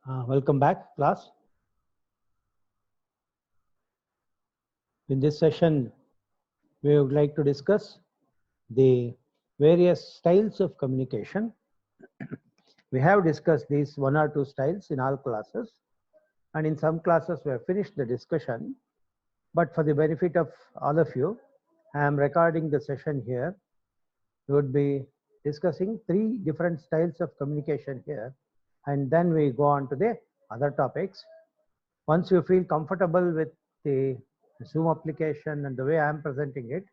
Welcome back, class. In this session, we would like to discuss the various styles of communication. We have discussed these one or two styles in all classes, and in some classes we have finished the discussion. But for the benefit of all of you, I am recording the session here. We would be discussing 3 different styles of communication here, and then we go on to the other topics. Once you feel comfortable with the Zoom application and the way I am presenting it,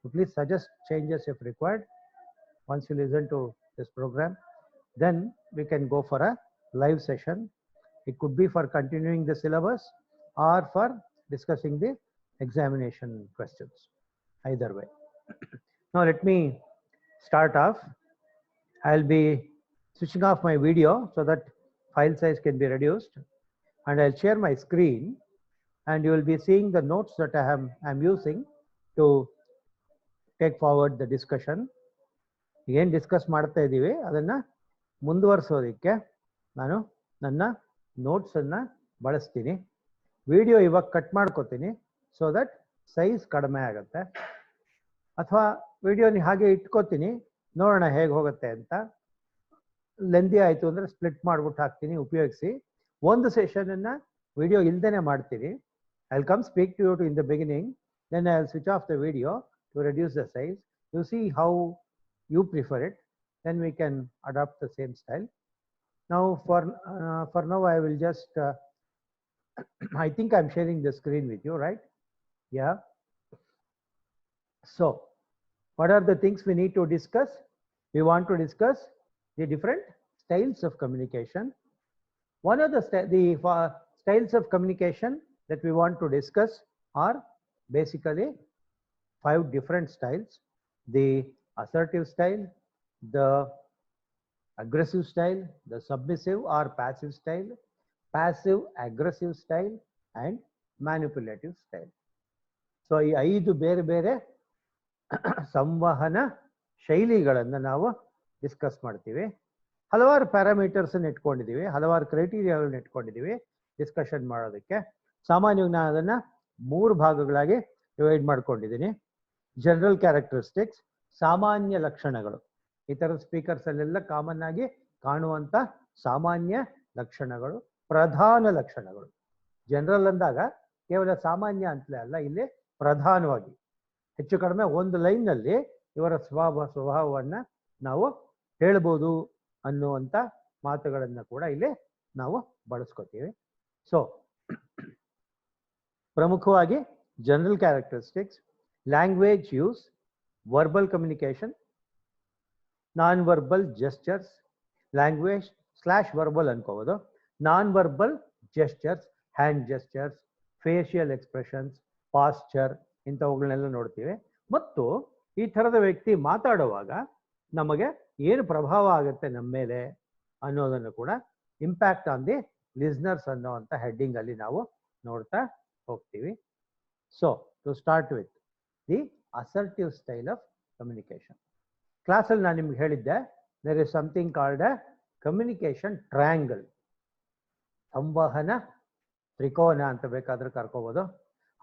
so please suggest changes if required. Once you listen to this program, then we can go for a live session. It could be for continuing the syllabus or for discussing the examination questions, either way. Now let me start off. I'll be switching off my video so that file size can be reduced, and I'll share my screen, and you will be seeing the notes that I'm using to take forward the discussion. ಏನು discuss ಮಾಡ್ತಾ ಇದ್ದೀವಿ ಅದನ್ನ ಮುಂದುವರಿಸೋದಕ್ಕೆ ನಾನು ನನ್ನ notes ಅನ್ನ ಬಳಸ್ತೀನಿ. Video ಇವಾಗ cut ಮಾಡ್ಕೋತೀನಿ ಸೊ ದಟ್ ಸೈಜ್ ಕಡಿಮೆ ಆಗುತ್ತೆ, ಅಥವಾ ವಿಡಿಯೋನ ಹಾಗೆ ಇಟ್ಕೋತೀನಿ, ನೋಡೋಣ ಹೇಗೆ ಹೋಗುತ್ತೆ ಅಂತ. ಲೆಂದಿ ಆಯಿತು ಅಂದರೆ ಸ್ಪ್ಲಿಟ್ ಮಾಡ್ಬಿಟ್ಟು ಹಾಕ್ತೀನಿ, ಉಪಯೋಗಿಸಿ. ಒಂದು ಸೆಷನ್ ಅನ್ನ ವಿಡಿಯೋ ಇಲ್ದೇನೆ ಮಾಡ್ತೀನಿ. I'll come speak to you in the beginning, then I'll switch off the video to reduce the size. You see how you prefer it, then we can adopt the same style. Now for now I will just I think I'm sharing the screen with you, right? Yeah. So what are the things we need to discuss? We want to discuss the different styles of communication. One of the styles of communication that we want to discuss are basically 5 different styles: the assertive style, the aggressive style, the submissive or passive style, passive aggressive style, and manipulative style. So ಈ 5 ಬೇರೆ ಬೇರೆ ಸಂವಹನ ಶೈಲಿಗಳನ್ನು ನಾವು discuss ಮಾಡ್ತೀವಿ. ಹಲವಾರು parameters ಇಟ್ಕೊಂಡಿದ್ದೀವಿ, ಹಲವಾರು ಕ್ರೈಟೀರಿಯಾಗಳನ್ನ ಇಟ್ಕೊಂಡಿದ್ದೀವಿ ಡಿಸ್ಕಷನ್ ಮಾಡೋದಕ್ಕೆ. ಸಾಮಾನ್ಯವಾಗಿ ನಾನು ಅದನ್ನ 3 ಭಾಗಗಳಾಗಿ ಡಿವೈಡ್ ಮಾಡ್ಕೊಂಡಿದ್ದೀನಿ. ಜನರಲ್ ಕ್ಯಾರೆಕ್ಟರಿಸ್ಟಿಕ್ಸ್, ಸಾಮಾನ್ಯ ಲಕ್ಷಣಗಳು. ಈ ಥರದ ಸ್ಪೀಕರ್ಸ್ ಅಲ್ಲೆಲ್ಲ ಕಾಮನ್ ಆಗಿ ಕಾಣುವಂತ ಸಾಮಾನ್ಯ ಲಕ್ಷಣಗಳು, ಪ್ರಧಾನ ಲಕ್ಷಣಗಳು. ಜನರಲ್ ಅಂದಾಗ ಕೇವಲ ಸಾಮಾನ್ಯ ಅಂತಲೇ ಅಲ್ಲ, ಇಲ್ಲಿ ಪ್ರಧಾನವಾಗಿ ಹೆಚ್ಚು ಕಡಿಮೆ ಒಂದು ಲೈನ್ ನಲ್ಲಿ ಇವರ ಸ್ವಭಾವವನ್ನ ನಾವು ಹೇಳ್ಬೋದು ಅನ್ನುವಂಥ ಮಾತುಗಳನ್ನ ಕೂಡ ಇಲ್ಲಿ ನಾವು ಬಳಸ್ಕೊತೀವಿ. ಸೊ ಪ್ರಮುಖವಾಗಿ general characteristics, language use, verbal communication, non verbal gestures, language / verbal ಅನ್ಕೋಬಹುದು, non verbal gestures, hand gestures, facial expressions, posture, ಇಂಥವುಗಳನ್ನೆಲ್ಲ ನೋಡ್ತೀವಿ. ಮತ್ತು ಈ ಥರದ ವ್ಯಕ್ತಿ ಮಾತಾಡುವಾಗ ನಮಗೆ ಏನು ಪ್ರಭಾವ ಆಗುತ್ತೆ ನಮ್ಮ ಮೇಲೆ ಅನ್ನೋದನ್ನು ಕೂಡ ಇಂಪ್ಯಾಕ್ಟ್ ಆನ್ ದಿ ಲಿಸ್ನರ್ಸ್ ಅನ್ನೋವಂಥ ಹೆಡ್ಡಿಂಗ್ ಅಲ್ಲಿ ನಾವು ನೋಡ್ತಾ ಹೋಗ್ತೀವಿ. So to start with the assertive style of communication. ಕ್ಲಾಸಲ್ಲಿ ನಾನು ನಿಮ್ಗೆ ಹೇಳಿದ್ದೆ, there is something called a communication triangle. ಸಂವಹನ ತ್ರಿಕೋನ ಅಂತ ಬೇಕಾದ್ರೆ ಕರ್ಕೋಬಹುದು.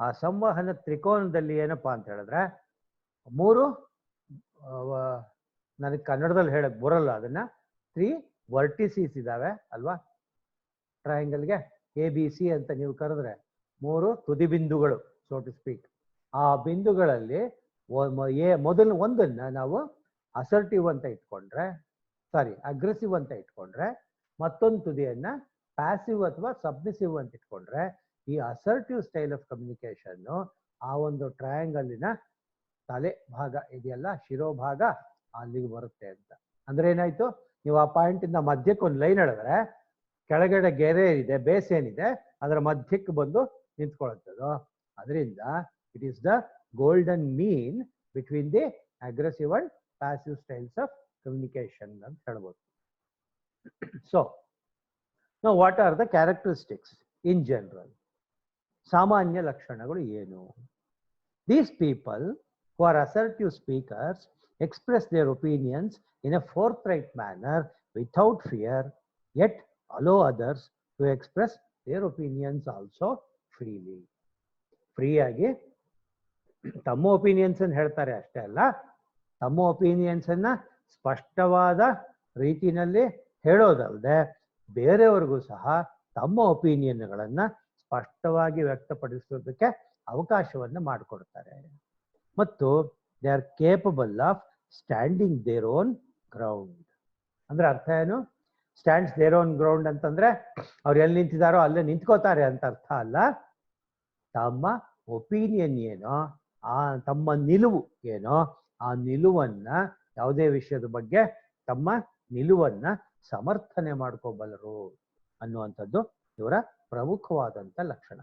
ಆ ಸಂವಹನ ತ್ರಿಕೋನದಲ್ಲಿ ಏನಪ್ಪಾ ಅಂತ ಹೇಳಿದ್ರೆ 3, ನನಗೆ ಕನ್ನಡದಲ್ಲಿ ಹೇಳಕ್ ಬರಲ್ಲ ಅದನ್ನ, 3 ವರ್ಟಿಸೀಸ್ ಇದಾವೆ ಅಲ್ವಾ? ಟ್ರಯಾಂಗಲ್ಗೆ ABC ಅಂತ ನೀವು ಕರೆದ್ರೆ 3 ತುದಿ ಬಿಂದುಗಳು, ಸೋ ಟು ಸ್ಪೀಕ್. ಆ ಬಿಂದುಗಳಲ್ಲಿ ಮೊದಲು ಒಂದನ್ನ ನಾವು ಅಸರ್ಟಿವ್ ಅಂತ ಇಟ್ಕೊಂಡ್ರೆ, ಅಗ್ರೆಸಿವ್ ಅಂತ ಇಟ್ಕೊಂಡ್ರೆ, ಮತ್ತೊಂದು ತುದಿಯನ್ನ ಪ್ಯಾಸಿವ್ ಅಥವಾ ಸಬ್ಮಿಸಿವ್ ಅಂತ ಇಟ್ಕೊಂಡ್ರೆ, ಈ ಅಸರ್ಟಿವ್ ಸ್ಟೈಲ್ ಆಫ್ ಕಮ್ಯುನಿಕೇಶನ್ ಆ ಒಂದು ಟ್ರಯಾಂಗಲ್ಲಿನ ತಲೆ ಭಾಗ ಇದೆಯಲ್ಲ, ಶಿರೋಭಾಗ, ಅಲ್ಲಿಗೆ ಬರುತ್ತೆ ಅಂತ. ಅಂದ್ರೆ ಏನಾಯ್ತು, ನೀವು ಆ ಪಾಯಿಂಟ್ ಇಂದ ಮಧ್ಯಕ್ಕೆ ಒಂದು ಲೈನ್ ಎಳೆದ್ರೆ ಕೆಳಗಡೆ ಗೆರೆ ಇದೆ, ಬೇಸ್ ಏನಿದೆ ಅದರ ಮಧ್ಯಕ್ಕೆ ಬಂದು ನಿಂತ್ಕೊಳ್ಳುತ್ತದೋ. ಅದರಿಂದ it is the golden mean between the aggressive and passive styles of communication ಅಂತ ಹೇಳ್ಬೋದು. So now what are the characteristics in general? ಸಾಮಾನ್ಯ ಲಕ್ಷಣಗಳು ಏನು? These people who are assertive speakers express their opinions in a forthright manner without fear, yet allow others to express their opinions also freely. Free ಆಗಿ ತಮ್ಮ opinions ಅನ್ನು ಹೇಳ್ತಾರೆ ಅಷ್ಟೇ ಅಲ್ಲ, ತಮ್ಮ ಒಪಿನಿಯನ್ಸ್ ಅನ್ನ ಸ್ಪಷ್ಟವಾದ ರೀತಿಯಲ್ಲಿ ಹೇಳೋದಲ್ಲದೆ ಬೇರೆಯವ್ರಿಗೂ ಸಹ ತಮ್ಮ ಒಪಿನಿಯನ್ಗಳನ್ನ ಸ್ಪಷ್ಟವಾಗಿ ವ್ಯಕ್ತಪಡಿಸೋದಕ್ಕೆ ಅವಕಾಶವನ್ನು ಮಾಡಿಕೊಡ್ತಾರೆ. ಮತ್ತು they are capable of standing their own ground. ಅಂದ್ರೆ ಅರ್ಥ ಏನು? ಸ್ಟ್ಯಾಂಡ್ಸ್ ದೇರ್ ಓನ್ ಗ್ರೌಂಡ್ ಅಂತಂದ್ರೆ ಅವ್ರು ಎಲ್ಲಿ ನಿಂತಿದಾರೋ ಅಲ್ಲೇ ನಿಂತ್ಕೋತಾರೆ ಅಂತ ಅರ್ಥ ಅಲ್ಲ. ತಮ್ಮ ಒಪಿನಿಯನ್ ಏನೋ, ತಮ್ಮ ನಿಲುವು ಏನೋ, ಆ ನಿಲುವನ್ನ, ಯಾವುದೇ ವಿಷಯದ ಬಗ್ಗೆ ತಮ್ಮ ನಿಲುವನ್ನ ಸಮರ್ಥನೆ ಮಾಡ್ಕೋಬಲ್ಲರು ಅನ್ನುವಂಥದ್ದು ಇವರ ಪ್ರಮುಖವಾದಂಥ ಲಕ್ಷಣ.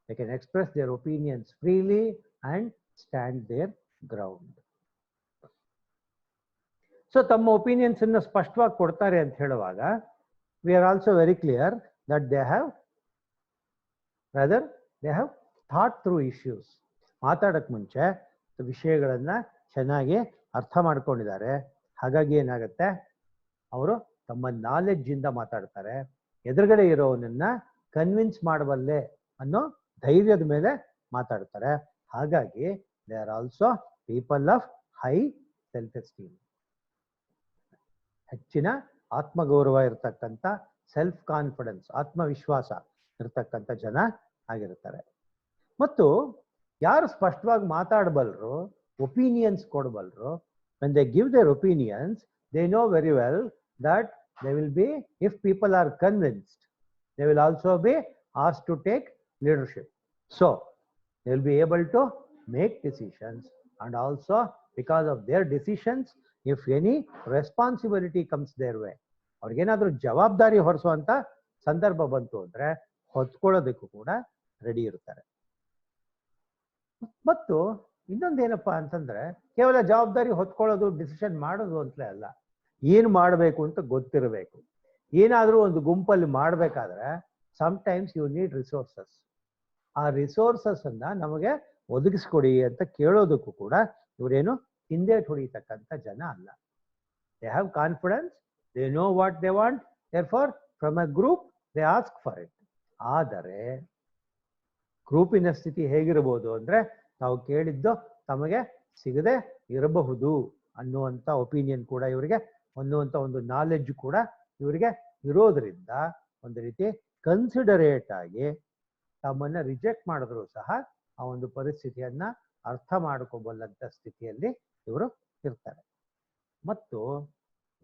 They can express their opinions freely and stand their ground. So ತಮ್ಮ ಒಪಿನಿಯನ್ಸ್ ಅನ್ನು ಸ್ಪಷ್ಟವಾಗಿ ಕೊಡ್ತಾರೆ ಅಂತ ಹೇಳುವಾಗ we are also very clear that they have thought through issues. ಮಾತಾಡಕ್ ಮುಂಚೆ ವಿಷಯಗಳನ್ನ ಚೆನ್ನಾಗಿ ಅರ್ಥ ಮಾಡ್ಕೊಂಡಿದ್ದಾರೆ. ಹಾಗಾಗಿ ಏನಾಗುತ್ತೆ, ಅವರು ತಮ್ಮ ನಾಲೆಡ್ಜ್ ಇಂದ ಮಾತಾಡ್ತಾರೆ. ಎದುರುಗಡೆ ಇರೋವನನ್ನ ಕನ್ವಿನ್ಸ್ ಮಾಡಬಲ್ಲೆ ಅನ್ನೋ ಧೈರ್ಯದ ಮೇಲೆ ಮಾತಾಡ್ತಾರೆ. ಹಾಗಾಗಿ they are also people of high self esteem. ಹೆಚ್ಚಿನ ಆತ್ಮಗೌರವ ಇರತಕ್ಕಂಥ, ಸೆಲ್ಫ್ ಕಾನ್ಫಿಡೆನ್ಸ್, ಆತ್ಮವಿಶ್ವಾಸ ಇರತಕ್ಕಂಥ ಜನ ಆಗಿರ್ತಾರೆ. ಮತ್ತು ಯಾರು ಸ್ಪಷ್ಟವಾಗಿ ಮಾತಾಡಬಲ್ಲರು, opinions ಕೊಡಬಲ್ಲರು, when they give their opinions, they know very well that they will be, if people are convinced, they will also be asked to take leadership. So they will be able to make decisions, and also because of their decisions, if any responsibility comes their way, ಅವ್ರಿಗೇನಾದ್ರೂ ಜವಾಬ್ದಾರಿ ಹೊರಿಸುವಂತ ಸಂದರ್ಭ ಬಂತು ಅಂದ್ರೆ ಹೊತ್ಕೊಳ್ಳೋದಕ್ಕೂ ಕೂಡ ready ಇರ್ತಾರೆ. ಮತ್ತು ಇನ್ನೊಂದೇನಪ್ಪಾ ಅಂತಂದ್ರೆ, ಕೇವಲ ಜವಾಬ್ದಾರಿ ಹೊತ್ಕೊಳ್ಳೋದು, ಡಿಸಿಷನ್ ಮಾಡೋದು ಅಂತಲೇ ಅಲ್ಲ, ಏನು ಮಾಡಬೇಕು ಅಂತ ಗೊತ್ತಿರಬೇಕು. ಏನಾದರೂ ಒಂದು ಗುಂಪಲ್ಲಿ ಮಾಡಬೇಕಾದ್ರೆ ಸಮ್ಟೈಮ್ಸ್ ಯು ನೀಡ್ ರಿಸೋರ್ಸಸ್. ಆ ರಿಸೋರ್ಸಸ್ ಅನ್ನ ನಮಗೆ ಒದಗಿಸ್ಕೊಡಿ ಅಂತ ಕೇಳೋದಕ್ಕೂ ಕೂಡ ಇವರೇನು ಹಿಂದೆ ಹೊಡಿತಕ್ಕಂಥ ಜನ ಅಲ್ಲ. They have confidence, they know what they want, therefore from a group they ask for it. ಆದರೆ ಗ್ರೂಪಿನ ಸ್ಥಿತಿ ಹೇಗಿರಬಹುದು ಅಂದ್ರೆ, ನಾವು ಕೇಳಿದ್ದು ತಮಗೆ ಸಿಗದೆ ಇರಬಹುದು ಅನ್ನುವಂಥ ಒಪಿನಿಯನ್ ಕೂಡ ಇವರಿಗೆ, ಅನ್ನುವಂಥ ಒಂದು ನಾಲೆಡ್ಜ್ ಕೂಡ ಇವರಿಗೆ ಇರೋದ್ರಿಂದ ಒಂದು ರೀತಿ ಕನ್ಸಿಡರೇಟ್ ಆಗಿ ತಮ್ಮನ್ನ ರಿಜೆಕ್ಟ್ ಮಾಡಿದ್ರು ಸಹ ಆ ಒಂದು ಪರಿಸ್ಥಿತಿಯನ್ನ ಅರ್ಥ ಮಾಡ್ಕೋಬಲ್ಲಂತ ಸ್ಥಿತಿಯಲ್ಲಿ ಇವರು ಇರ್ತಾರೆ. ಮತ್ತು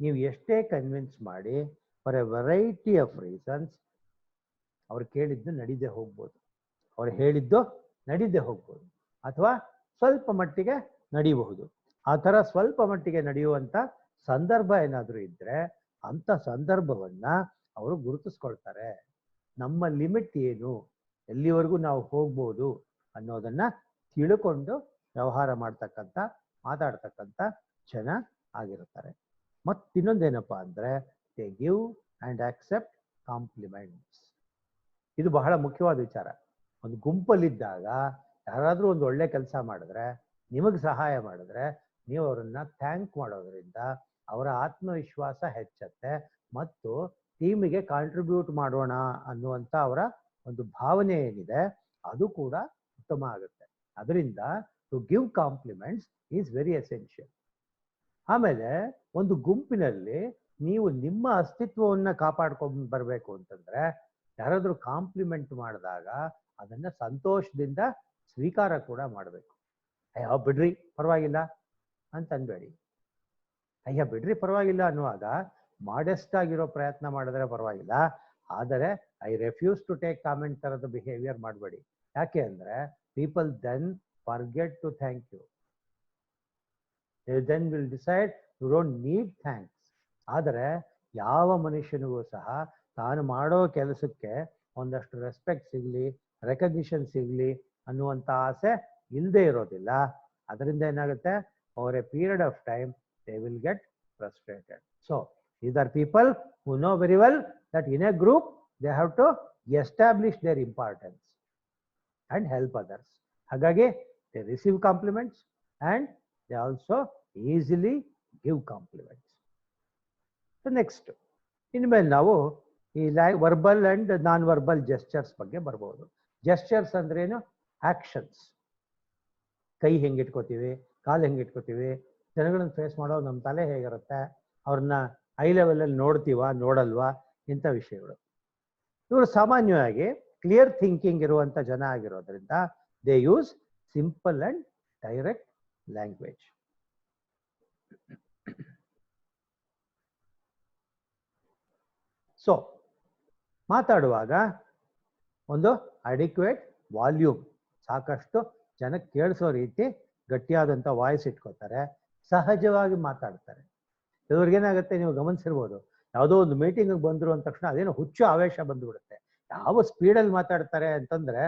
ನೀವು ಎಷ್ಟೇ ಕನ್ವಿನ್ಸ್ ಮಾಡಿ, for A variety of reasons, ಅವ್ರು ಕೇಳಿದ್ದು ನಡೀದೆ ಹೋಗ್ಬೋದು, ಅವ್ರು ಹೇಳಿದ್ದು ನಡೀದೆ ಹೋಗ್ಬೋದು, ಅಥವಾ ಸ್ವಲ್ಪ ಮಟ್ಟಿಗೆ ನಡೀಬಹುದು. ಆ ಥರ ಸ್ವಲ್ಪ ಮಟ್ಟಿಗೆ ನಡೆಯುವಂಥ ಸಂದರ್ಭ ಏನಾದರೂ ಇದ್ರೆ ಅಂಥ ಸಂದರ್ಭವನ್ನ ಅವರು ಗುರುತಿಸ್ಕೊಳ್ತಾರೆ. ನಮ್ಮ ಲಿಮಿಟ್ ಏನು, ಎಲ್ಲಿವರೆಗೂ ನಾವು ಹೋಗ್ಬೋದು ಅನ್ನೋದನ್ನ ತಿಳ್ಕೊಂಡು ವ್ಯವಹಾರ ಮಾಡ್ತಕ್ಕಂಥ, ಮಾತಾಡ್ತಕ್ಕಂಥ ಜನ ಆಗಿರ್ತಾರೆ. ಮತ್ತಿನ್ನೊಂದೇನಪ್ಪ ಅಂದ್ರೆ, they give and accept compliments. ಇದು ಬಹಳ ಮುಖ್ಯವಾದ ವಿಚಾರ. ಒಂದು ಗುಂಪಲ್ಲಿದ್ದಾಗ ಯಾರಾದರೂ ಒಂದು ಒಳ್ಳೆ ಕೆಲಸ ಮಾಡಿದ್ರೆ, ನಿಮಗೆ ಸಹಾಯ ಮಾಡಿದ್ರೆ, ನೀವು ಅವರನ್ನ ಥ್ಯಾಂಕ್ ಮಾಡೋದ್ರಿಂದ ಅವರ ಆತ್ಮವಿಶ್ವಾಸ ಹೆಚ್ಚತ್ತೆ ಮತ್ತು ಟೀಮಿಗೆ ಕಾಂಟ್ರಿಬ್ಯೂಟ್ ಮಾಡೋಣ ಅನ್ನುವಂಥ ಅವರ ಒಂದು ಭಾವನೆ ಏನಿದೆ ಅದು ಕೂಡ ಉತ್ತಮ ಆಗುತ್ತೆ. ಅದರಿಂದ to give compliments is very essential. ಆಮೇಲೆ ಒಂದು ಗುಂಪಿನಲ್ಲಿ ನೀವು ನಿಮ್ಮ ಅಸ್ತಿತ್ವವನ್ನು ಕಾಪಾಡ್ಕೊಂಡು ಬರಬೇಕು ಅಂತಂದ್ರೆ, ಯಾರಾದರೂ ಕಾಂಪ್ಲಿಮೆಂಟ್ ಮಾಡಿದಾಗ ಅದನ್ನ ಸಂತೋಷದಿಂದ ಸ್ವೀಕಾರ ಕೂಡ ಮಾಡಬೇಕು. ಅಯ್ಯೋ ಬಿಡ್ರಿ ಪರವಾಗಿಲ್ಲ ಅಂತ ಅನ್ಬೇಡಿ. ಅಯ್ಯ ಬಿಡ್ರಿ ಪರವಾಗಿಲ್ಲ ಅನ್ನುವಾಗ ಮಾಡೆಸ್ಟ್ ಆಗಿರೋ ಪ್ರಯತ್ನ ಮಾಡಿದ್ರೆ ಪರವಾಗಿಲ್ಲ, ಆದರೆ I refuse to take comment ಥರದ ಬಿಹೇವಿಯರ್ ಮಾಡಬೇಡಿ. ಯಾಕೆ ಅಂದರೆ people then forget to thank you. They then will decide you don't need thanks. ಆದರೆ ಯಾವ ಮನುಷ್ಯನಿಗೂ ಸಹ ತಾನು ಮಾಡೋ ಕೆಲಸಕ್ಕೆ ಒಂದಷ್ಟು ರೆಸ್ಪೆಕ್ಟ್ ಸಿಗಲಿ, ರೆಕಗ್ನಿಷನ್ ಸಿಗಲಿ ಅನ್ನುವಂಥ ಆಸೆ ಇಲ್ಲದೆ ಇರೋದಿಲ್ಲ. ಅದರಿಂದ ಏನಾಗುತ್ತೆ, over A period of time they will get frustrated. So these are people who know very well that in a group they have to establish their importance and help others. ಹಾಗಾಗಿ they receive compliments and they also easily give compliments. So next, ಇನ್ಮೇಲೆ ನಾವು ಈ verbal and non verbal gestures ಬಗ್ಗೆ ಬರ್ಬೋದು. Gestures ಅಂದ್ರೇನು? Actions. ಕೈ ಹೆಂಗಿಟ್ಕೋತೀವಿ, ಕಾಲು ಹೆಂಗಿಟ್ಕೋತೀವಿ, ಜನಗಳನ್ನ face ಮಾಡೋ ನಮ್ಮ ತಲೆ ಹೇಗಿರುತ್ತೆ, ಅವ್ರನ್ನ ಹೈ ಲೆವೆಲಲ್ಲಿ ನೋಡ್ತೀವಾ ನೋಡಲ್ವಾ, ಇಂಥ ವಿಷಯಗಳು. ಇವರು ಸಾಮಾನ್ಯವಾಗಿ ಕ್ಲಿಯರ್ ಥಿಂಕಿಂಗ್ ಇರುವಂಥ ಜನ ಆಗಿರೋದ್ರಿಂದ they use simple and direct language. So ಮಾತಾಡುವಾಗ ಒಂದು ಅಡಿಕ್ವೇಟ್ ವಾಲ್ಯೂಮ್, ಸಾಕಷ್ಟು ಜನಕ್ಕೆ ಕೇಳಿಸೋ ರೀತಿ ಗಟ್ಟಿಯಾದಂಥ ವಾಯ್ಸ್ ಇಟ್ಕೋತಾರೆ, ಸಹಜವಾಗಿ ಮಾತಾಡ್ತಾರೆ. ಇವ್ರಿಗೇನಾಗುತ್ತೆ, ನೀವು ಗಮನಿಸಿರ್ಬೋದು, ಯಾವುದೋ ಒಂದು ಮೀಟಿಂಗಿಗೆ ಬಂದರು ಅಂದ ತಕ್ಷಣ ಅದೇನೋ ಹುಚ್ಚು ಆವೇಶ ಬಂದುಬಿಡುತ್ತೆ. ಯಾವ ಸ್ಪೀಡಲ್ಲಿ ಮಾತಾಡ್ತಾರೆ ಅಂತಂದರೆ,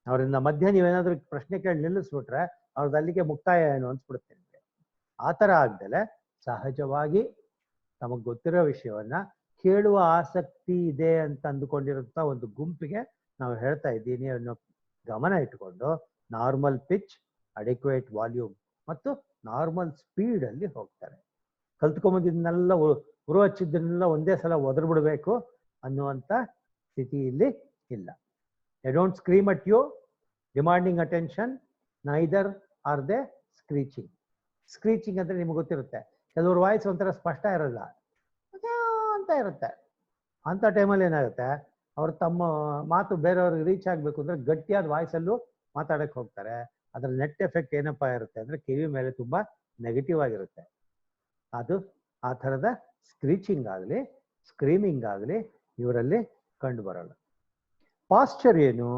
ಅವರಿಂದ ಮಧ್ಯೆ ನೀವೇನಾದ್ರೂ ಪ್ರಶ್ನೆ ಕೇಳಿ ನಿಲ್ಲಿಸ್ಬಿಟ್ರೆ ಅವ್ರದ್ದು ಅಲ್ಲಿಗೆ ಮುಕ್ತಾಯ ಏನು ಅನ್ಸ್ಬಿಡುತ್ತೆ ನಿಮಗೆ. ಆ ಥರ ಆಗ್ದಲೆ ಸಹಜವಾಗಿ ತಮಗೆ ಗೊತ್ತಿರೋ ವಿಷಯವನ್ನ ಕೇಳುವ ಆಸಕ್ತಿ ಇದೆ ಅಂತ ಅಂದುಕೊಂಡಿರುವಂಥ ಒಂದು ಗುಂಪಿಗೆ ನಾವು ಹೇಳ್ತಾ ಇದ್ದೀನಿ ಅನ್ನೋ ಗಮನ ಇಟ್ಕೊಂಡು ನಾರ್ಮಲ್ ಪಿಚ್, ಅಡಿಕ್ವೇಟ್ ವಾಲ್ಯೂಮ್ ಮತ್ತು ನಾರ್ಮಲ್ ಸ್ಪೀಡಲ್ಲಿ ಹೋಗ್ತಾರೆ. ಕಲ್ತ್ಕೊಂಬಂದಿದ್ದನ್ನೆಲ್ಲ ಉರು ಹಚ್ಚಿದ್ದನ್ನೆಲ್ಲ ಒಂದೇ ಸಲ ಒದರ್ಬಿಡ್ಬೇಕು ಅನ್ನುವಂಥ ಸ್ಥಿತಿ ಇಲ್ಲಿ ಇಲ್ಲ. They don't scream at you demanding attention, neither are they screeching. Screeching ಅಂದರೆ ನಿಮ್ಗೆ ಗೊತ್ತಿರುತ್ತೆ, ಕೆಲವ್ರ ವಾಯ್ಸ್ ಒಂಥರ ಸ್ಪಷ್ಟ ಇರಲ್ಲ ಅಂತ ಇರುತ್ತೆ. ಅಂಥ ಟೈಮಲ್ಲಿ ಏನಾಗುತ್ತೆ, ಅವ್ರು ತಮ್ಮ ಮಾತು ಬೇರೆಯವ್ರಿಗೆ ರೀಚ್ ಆಗಬೇಕು ಅಂದರೆ ಗಟ್ಟಿಯಾದ ವಾಯ್ಸಲ್ಲೂ ಮಾತಾಡಕ್ಕೆ ಹೋಗ್ತಾರೆ. ಅದರ ನೆಟ್ ಎಫೆಕ್ಟ್ ಏನಪ್ಪ ಇರುತ್ತೆ ಅಂದರೆ ಕಿವಿ ಮೇಲೆ ತುಂಬ ನೆಗೆಟಿವ್ ಆಗಿರುತ್ತೆ. ಅದು ಆ ಥರದ ಸ್ಕ್ರೀಚಿಂಗ್ ಆಗಲಿ ಸ್ಕ್ರೀಮಿಂಗ್ ಆಗಲಿ ಇವರಲ್ಲಿ ಕಂಡು ಬರಲ್ಲ. ಪಾಸ್ಚರ್ ಏನು?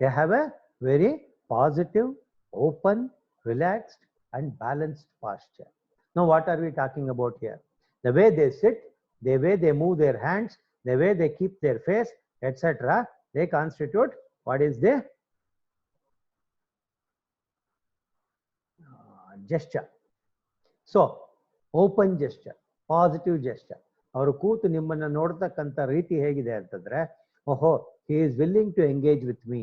They have A very positive, open, relaxed and balanced Pasteur. Now what are we talking about here? The way they sit, the way they move their hands, the way they keep their face, etc. They constitute what is the gesture. So open gesture, positive gesture. ಅವರು ಕೂತು ನಿಮ್ಮನ್ನ ನೋಡ್ತಕ್ಕಂಥ ರೀತಿ ಹೇಗಿದೆ ಅಂತಂದ್ರೆ, ಓಹೋ he is willing to engage with me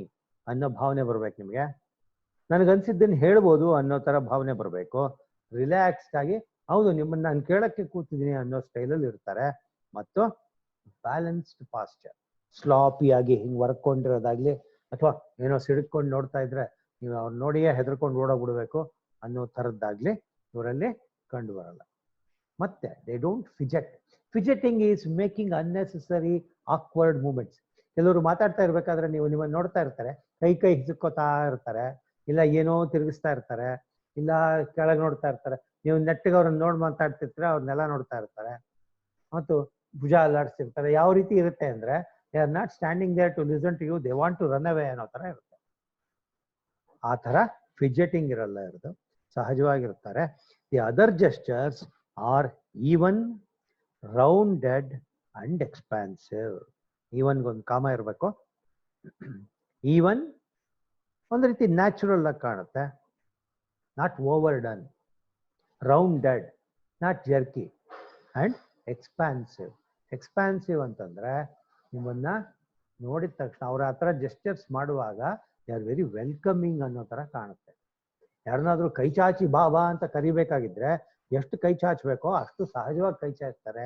ಅನ್ನೋ ಭಾವನೆ ಬರ್ಬೇಕು ನಿಮಗೆ. ನನಗನ್ಸಿದ್ದನ್ನು ಹೇಳ್ಬೋದು ಅನ್ನೋ ಥರ ಭಾವನೆ ಬರಬೇಕು. ರಿಲ್ಯಾಕ್ಸ್ಡ್ ಆಗಿ ಹೌದು ನಿಮ್ಮನ್ನ ನಾನು ಕೇಳಕ್ಕೆ ಕೂತಿದ್ದೀನಿ ಅನ್ನೋ ಸ್ಟೈಲಲ್ಲಿ ಇರ್ತಾರೆ. ಮತ್ತು ಬ್ಯಾಲೆನ್ಸ್ಡ್ ಪಾಸ್ಚರ್, ಸ್ಲಾಪಿಯಾಗಿ ಹಿಂಗೆ ವರ್ಕೊಂಡಿರೋದಾಗ್ಲಿ ಅಥವಾ ಏನೋ ಸಿಡ್ಕೊಂಡು ನೋಡ್ತಾ ಇದ್ರೆ ನೀವು ಅವ್ರು ನೋಡಿಯೇ ಹೆದರ್ಕೊಂಡು ಓಡೋಗ್ಬಿಡ್ಬೇಕು ಅನ್ನೋ ಥರದ್ದಾಗ್ಲಿ ಇವರಲ್ಲಿ ಕಂಡು ಬರಲ್ಲ. ಮತ್ತೆ they don't fidget. Fidgeting is making unnecessary awkward movements. ಕೆಲವರು ಮಾತಾಡ್ತಾ ಇರ್ಬೇಕಾದ್ರೆ ನೀವು ನಿಮ್ಮನ್ನು ನೋಡ್ತಾ ಇರ್ತಾರೆ, ಕೈ ಹಿಸುಕೋತಾ ಇರ್ತಾರೆ, ಇಲ್ಲ ಏನೋ ತಿರುಗಿಸ್ತಾ ಇರ್ತಾರೆ, ಇಲ್ಲ ಕೆಳಗೆ ನೋಡ್ತಾ ಇರ್ತಾರೆ. ನೀವು ನೆಟ್ಟಿಗೆ ಅವ್ರನ್ನ ನೋಡಿ ಮಾತಾಡ್ತಿರ್ತಾರೆ, ಅವ್ರನ್ನೆಲ್ಲ ನೋಡ್ತಾ ಇರ್ತಾರೆ ಮತ್ತು ಭುಜ ಅಲ್ಲಾಡಿಸ್ತಿರ್ತಾರೆ. ಯಾವ ರೀತಿ ಇರುತ್ತೆ ಅಂದರೆ, they are not standing there to listen to you, they want to run away ಅನ್ನೋ ಥರ ಇರುತ್ತೆ. ಆ ಥರ ಫಿಜೆಟಿಂಗ್ ಇರಲ್ಲ ಇರೋದು, ಸಹಜವಾಗಿರ್ತಾರೆ. The other gestures are even, rounded and expansive. ಈವನ್ಗೊಂದು ಕಾಮ ಇರಬೇಕು. ಈವನ್ ಒಂದು ರೀತಿ ನ್ಯಾಚುರಲ್ ಆಗಿ ಕಾಣುತ್ತೆ, not overdone. Rounded, not jerky. And expansive. Expansive ಅಂತಂದರೆ ನಿಮ್ಮನ್ನ ನೋಡಿದ ತಕ್ಷಣ ಅವ್ರ ಆ ಥರ ಜೆಸ್ಚರ್ಸ್ ಮಾಡುವಾಗ ದೇ ಆರ್ ವೆರಿ ವೆಲ್ಕಮಿಂಗ್ ಅನ್ನೋ ಥರ ಕಾಣುತ್ತೆ. ಯಾರನ್ನಾದ್ರೂ ಕೈ ಚಾಚಿ ಬಾ ಬಾ ಅಂತ ಕರಿಬೇಕಾಗಿದ್ರೆ ಎಷ್ಟು ಕೈ ಚಾಚಬೇಕೋ ಅಷ್ಟು ಸಹಜವಾಗಿ ಕೈ ಚಾಚ್ತಾರೆ.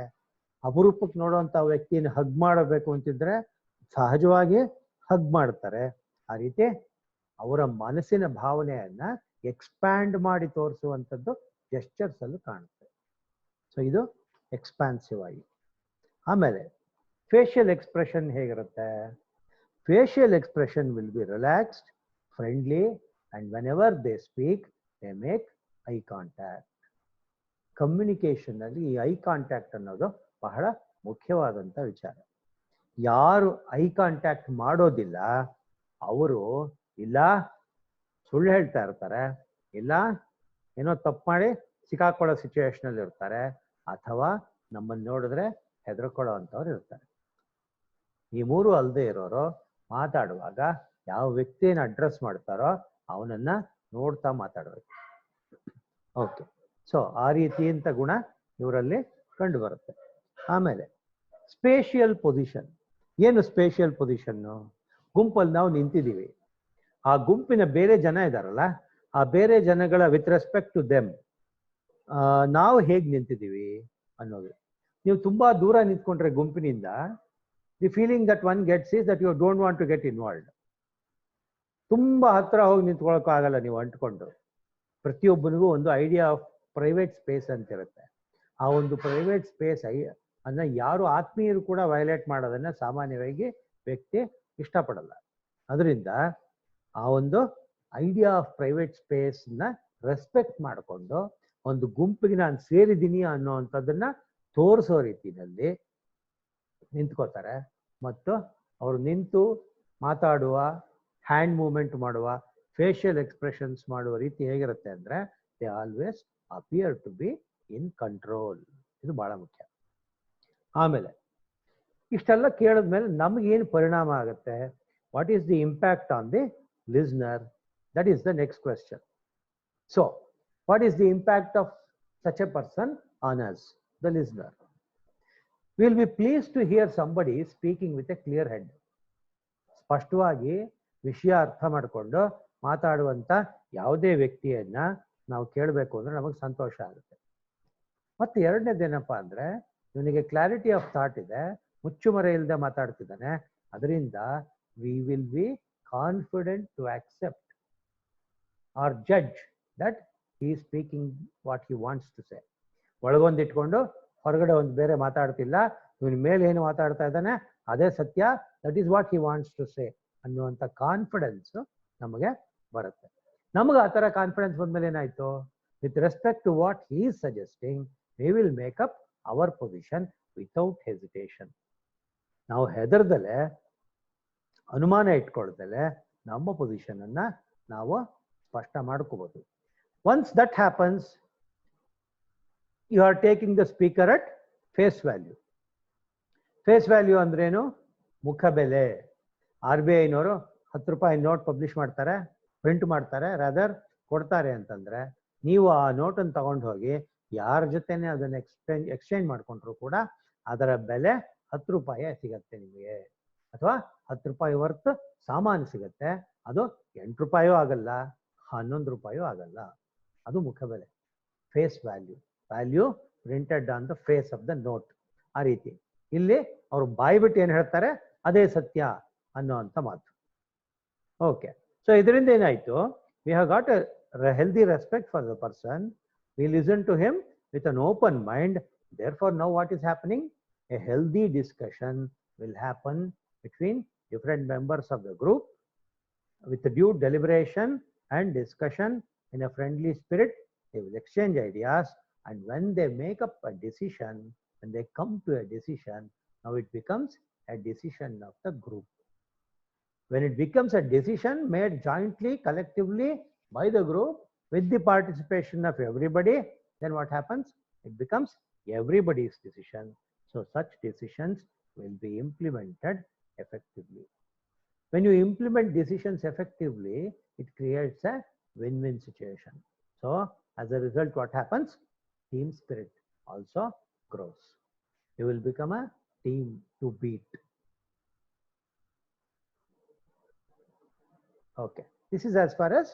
ಅಪರೂಪಕ್ಕೆ ನೋಡುವಂಥ ವ್ಯಕ್ತಿನ ಹಗ್ ಮಾಡಬೇಕು ಅಂತಿದ್ರೆ ಸಹಜವಾಗಿ ಹಗ್ ಮಾಡ್ತಾರೆ. ಆ ರೀತಿ ಅವರ ಮನಸ್ಸಿನ ಭಾವನೆಯನ್ನ ಎಕ್ಸ್ಪ್ಯಾಂಡ್ ಮಾಡಿ ತೋರಿಸುವಂಥದ್ದು ಜೆಸ್ಚರ್ಸ್ ಅಲ್ಲೂ ಕಾಣುತ್ತೆ. ಸೊ ಇದು ಎಕ್ಸ್ಪಾನ್ಸಿವ್ ಆಗಿ. ಆಮೇಲೆ ಫೇಶಿಯಲ್ ಎಕ್ಸ್ಪ್ರೆಷನ್ ಹೇಗಿರುತ್ತೆ? Facial expression will be relaxed, friendly, and when ever they speak they make eye contact. Communication ಅಲ್ಲಿ ಈ ಐ ಕಾಂಟ್ಯಾಕ್ಟ್ ಅನ್ನೋದು ಬಹಳ ಮುಖ್ಯವಾದಂಥ ವಿಚಾರ. ಯಾರು ಐ ಕಾಂಟ್ಯಾಕ್ಟ್ ಮಾಡೋದಿಲ್ಲ ಅವರು ಇಲ್ಲ ಸುಳ್ಳು ಹೇಳ್ತಾ ಇರ್ತಾರೆ, ಇಲ್ಲ ಏನೋ ತಪ್ಪು ಮಾಡಿ ಸಿಕ್ಕಾಕೊಳ್ಳೋ ಸಿಚುವೇಶನಲ್ಲಿ ಇರ್ತಾರೆ, ಅಥವಾ ನಮ್ಮನ್ನು ನೋಡಿದ್ರೆ ಹೆದರ್ಕೊಳ್ಳೋ ಅಂಥವ್ರು ಇರ್ತಾರೆ. ಈ ಮೂರು ಅಲ್ಲದೆ ಇರೋರು ಮಾತಾಡುವಾಗ ಯಾವ ವ್ಯಕ್ತಿಯನ್ನು ಅಡ್ರೆಸ್ ಮಾಡ್ತಾರೋ ಅವನನ್ನ ನೋಡ್ತಾ ಮಾತಾಡಬೇಕು. ಓಕೆ, ಸೊ ಆ ರೀತಿಯಂಥ ಗುಣ ಇವರಲ್ಲಿ ಕಂಡು ಬರುತ್ತೆ. ಆಮೇಲೆ ಸ್ಪೇಷಿಯಲ್ ಪೊಸಿಷನ್. ಏನು ಸ್ಪೇಷಿಯಲ್ ಪೊಸಿಷನ್ನು? ಗುಂಪಲ್ಲಿ ನಾವು ನಿಂತಿದ್ದೀವಿ, ಆ ಗುಂಪಿನ ಬೇರೆ ಜನ ಇದ್ದಾರಲ್ಲ, ಆ ಬೇರೆ ಜನಗಳ ವಿತ್ ರೆಸ್ಪೆಕ್ಟ್ ಟು ದೆಮ್ ನಾವು ಹೇಗೆ ನಿಂತಿದ್ದೀವಿ ಅನ್ನೋದು. ನೀವು ತುಂಬಾ ದೂರ ನಿಂತ್ಕೊಂಡ್ರೆ ಗುಂಪಿನಿಂದ, the feeling that one gets is that you don't want to get involved. ತುಂಬಾ ಹತ್ರ ಹೋಗಿ ನಿಂತ್ಕೊಳ್ಳೋಕ್ಕೂ ಆಗಲ್ಲ ನೀವು ಅಂಟ್ಕೊಂಡು. ಪ್ರತಿಯೊಬ್ಬನಿಗೂ ಒಂದು ಐಡಿಯಾ ಆಫ್ ಪ್ರೈವೇಟ್ ಸ್ಪೇಸ್ ಅಂತ ಇರುತ್ತೆ. ಆ ಒಂದು ಪ್ರೈವೇಟ್ ಸ್ಪೇಸ್ ಅನ್ನ ಯಾರು ಆತ್ಮೀಯರು ಕೂಡ ವೈಲೇಟ್ ಮಾಡೋದನ್ನ ಸಾಮಾನ್ಯವಾಗಿ ವ್ಯಕ್ತಿ ಇಷ್ಟಪಡಲ್ಲ. ಅದರಿಂದ ಆ ಒಂದು ಐಡಿಯಾ ಆಫ್ ಪ್ರೈವೇಟ್ ಸ್ಪೇಸ್ನ ರೆಸ್ಪೆಕ್ಟ್ ಮಾಡಿಕೊಂಡು ಒಂದು ಗುಂಪಿಗೆ ನಾನು ಸೇರಿದ್ದೀನಿ ಅನ್ನೋವಂಥದ್ದನ್ನ ತೋರಿಸೋ ರೀತಿಯಲ್ಲಿ ನಿಂತ್ಕೋತಾರೆ. ಮತ್ತು ಅವರು ನಿಂತು ಮಾತಾಡುವ, ಹ್ಯಾಂಡ್ ಮೂವ್ಮೆಂಟ್ ಮಾಡುವ, ಫೇಶಿಯಲ್ ಎಕ್ಸ್ಪ್ರೆಷನ್ಸ್ ಮಾಡುವ ರೀತಿ ಹೇಗಿರುತ್ತೆ ಅಂದರೆ they always appear to be in control. ಇದು ಬಹಳ ಮುಖ್ಯ. ಆಮೇಲೆ ಇಷ್ಟೆಲ್ಲ ಕೇಳಿದ್ಮೇಲೆ ನಮಗೇನು ಪರಿಣಾಮ ಆಗುತ್ತೆ? What is the impact on the listener? That is the next question. So what is the impact of such a person on us, the listener? Will be pleased to hear somebody speaking with a clear head. ಸ್ಪಷ್ಟವಾಗಿ ವಿಷಯ ಅರ್ಥ ಮಾಡಿಕೊಂಡು ಮಾತಾಡುವಂಥ ಯಾವುದೇ ವ್ಯಕ್ತಿಯನ್ನ ನಾವು ಕೇಳಬೇಕು ಅಂದ್ರೆ ನಮಗೆ ಸಂತೋಷ ಆಗುತ್ತೆ. ಮತ್ತು ಎರಡನೇದೇನಪ್ಪ ಅಂದರೆ ಇವನಿಗೆ ಕ್ಲಾರಿಟಿ ಆಫ್ ಥಾಟ್ ಇದೆ, ಮುಚ್ಚುಮರೆ ಇಲ್ಲದೆ ಮಾತಾಡ್ತಿದ್ದಾನೆ. ಅದರಿಂದ we will be confident to accept or judge that he is speaking what he wants to say. ಒಳಗೊಂದಿಟ್ಕೊಂಡು ಹೊರಗಡೆ ಒಂದು ಬೇರೆ ಮಾತಾಡ್ತಿಲ್ಲ, ಇವನ ಮೇಲೆ ಏನು ಮಾತಾಡ್ತಾ ಇದ್ದಾನೆ ಅದೇ ಸತ್ಯ, that is what he wants to say ಅನ್ನುವಂಥ ಕಾನ್ಫಿಡೆನ್ಸ್ ನಮಗೆ ಬರುತ್ತೆ. ನಮಗೆ ಆ ಥರ ಕಾನ್ಫಿಡೆನ್ಸ್ ಬಂದ್ಮೇಲೆ ಏನಾಯ್ತು? With respect to what he is suggesting we will make up our position without hesitation. ನಾವು ಹೆದರ್ದಲೆ, ಅನುಮಾನ ಇಟ್ಕೊಳ್ದಲೆ ನಮ್ಮ ಪೊಸಿಷನ್ ಅನ್ನ ನಾವು ಸ್ಪಷ್ಟ ಮಾಡ್ಕೋಬಹುದು. Once that happens, you are taking the speaker at face value. Face value ಅಂದ್ರೇನು? ಮುಖ ಬೆಲೆ. RBI ನವರು 10 ರೂಪಾಯಿ ನೋಟ್ ಪಬ್ಲಿಷ್ ಮಾಡ್ತಾರೆ, ಪ್ರಿಂಟ್ ಮಾಡ್ತಾರೆ, ರಾದರ್ ಕೊಡ್ತಾರೆ ಅಂತಂದ್ರೆ ನೀವು ಆ ನೋಟನ್ನು ತಗೊಂಡು ಹೋಗಿ ಯಾರ ಜೊತೆನೆ ಅದನ್ನ ಎಕ್ಸ್ಚೇಂಜ್ ಮಾಡ್ಕೊಂಡ್ರು ಕೂಡ ಅದರ ಬೆಲೆ 10 ರೂಪಾಯಿ ಸಿಗತ್ತೆ ನಿಮಗೆ. ಅಥವಾ 10 ರೂಪಾಯಿ ವರ್ತ್ ಸಾಮಾನು ಸಿಗತ್ತೆ. ಅದು 8 ರೂಪಾಯೂ ಆಗಲ್ಲ, 11 ರೂಪಾಯೂ ಆಗಲ್ಲ. ಅದು ಮುಖ ಬೆಲೆ, face value. Value printed on the face of the note. ಆ ರೀತಿ ಇಲ್ಲಿ ಅವರು ಬಾಯ್ಬಿಟ್ಟು ಏನು ಹೇಳ್ತಾರೆ ಅದೇ ಸತ್ಯ ಅನ್ನುವಂಥ ಮಾತು. ಓಕೆ, ಸೊ ಇದರಿಂದ ಏನಾಯ್ತು? We have got a healthy respect for the person. We listen to him with an open mind. Therefore, now what is happening? A healthy discussion will happen between different members of the group with due deliberation and discussion in a friendly spirit. They will exchange ideas, and when they make up a decision, when they come to a decision, now it becomes a decision of the group. When it becomes a decision made jointly, collectively by the group with the participation of everybody, then what happens? It becomes everybody's decision. So such decisions will be implemented effectively. When you implement decisions effectively, it creates a win-win situation. So as a result, what happens? Team spirit also grows. You will become a team to beat. Okay, this is as far as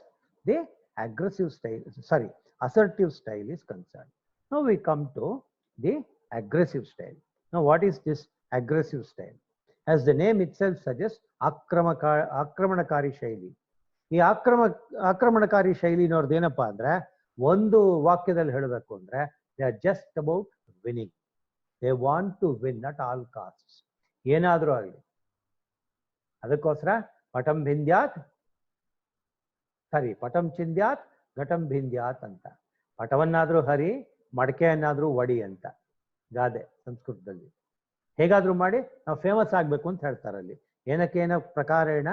the aggressive style, sorry, assertive style is concerned. Now we come to the aggressive style. Now what is this aggressive style? As the name itself suggests, ಆಕ್ರಮಣಕಾರಿ ಶೈಲಿ. ಈ ಆಕ್ರಮಣಕಾರಿ ಶೈಲಿನವ್ರದ್ದು ಏನಪ್ಪ ಅಂದ್ರೆ, ಒಂದು ವಾಕ್ಯದಲ್ಲಿ ಹೇಳಬೇಕು ಅಂದ್ರೆ, they are just about winning. They want to win at all costs. ಏನಾದರೂ ಆಗಲಿ ಅದಕ್ಕೋಸ್ಕರ ಪಟಂ ಚಿಂದ್ಯಾತ್ ಘಟಂ ಭಿಂದ್ಯಾತ್ ಅಂತ. ಪಟವನ್ನಾದ್ರೂ ಹರಿ, ಮಡಕೆಯನ್ನಾದ್ರೂ ಒಡಿ ಅಂತ ಗಾದೆ ಸಂಸ್ಕೃತದಲ್ಲಿ. ಹೇಗಾದ್ರೂ ಮಾಡಿ ನಾವು ಫೇಮಸ್ ಆಗ್ಬೇಕು ಅಂತ ಹೇಳ್ತಾರಲ್ಲಿ. ಏನಕ್ಕೇನ ಪ್ರಕಾರೇಣ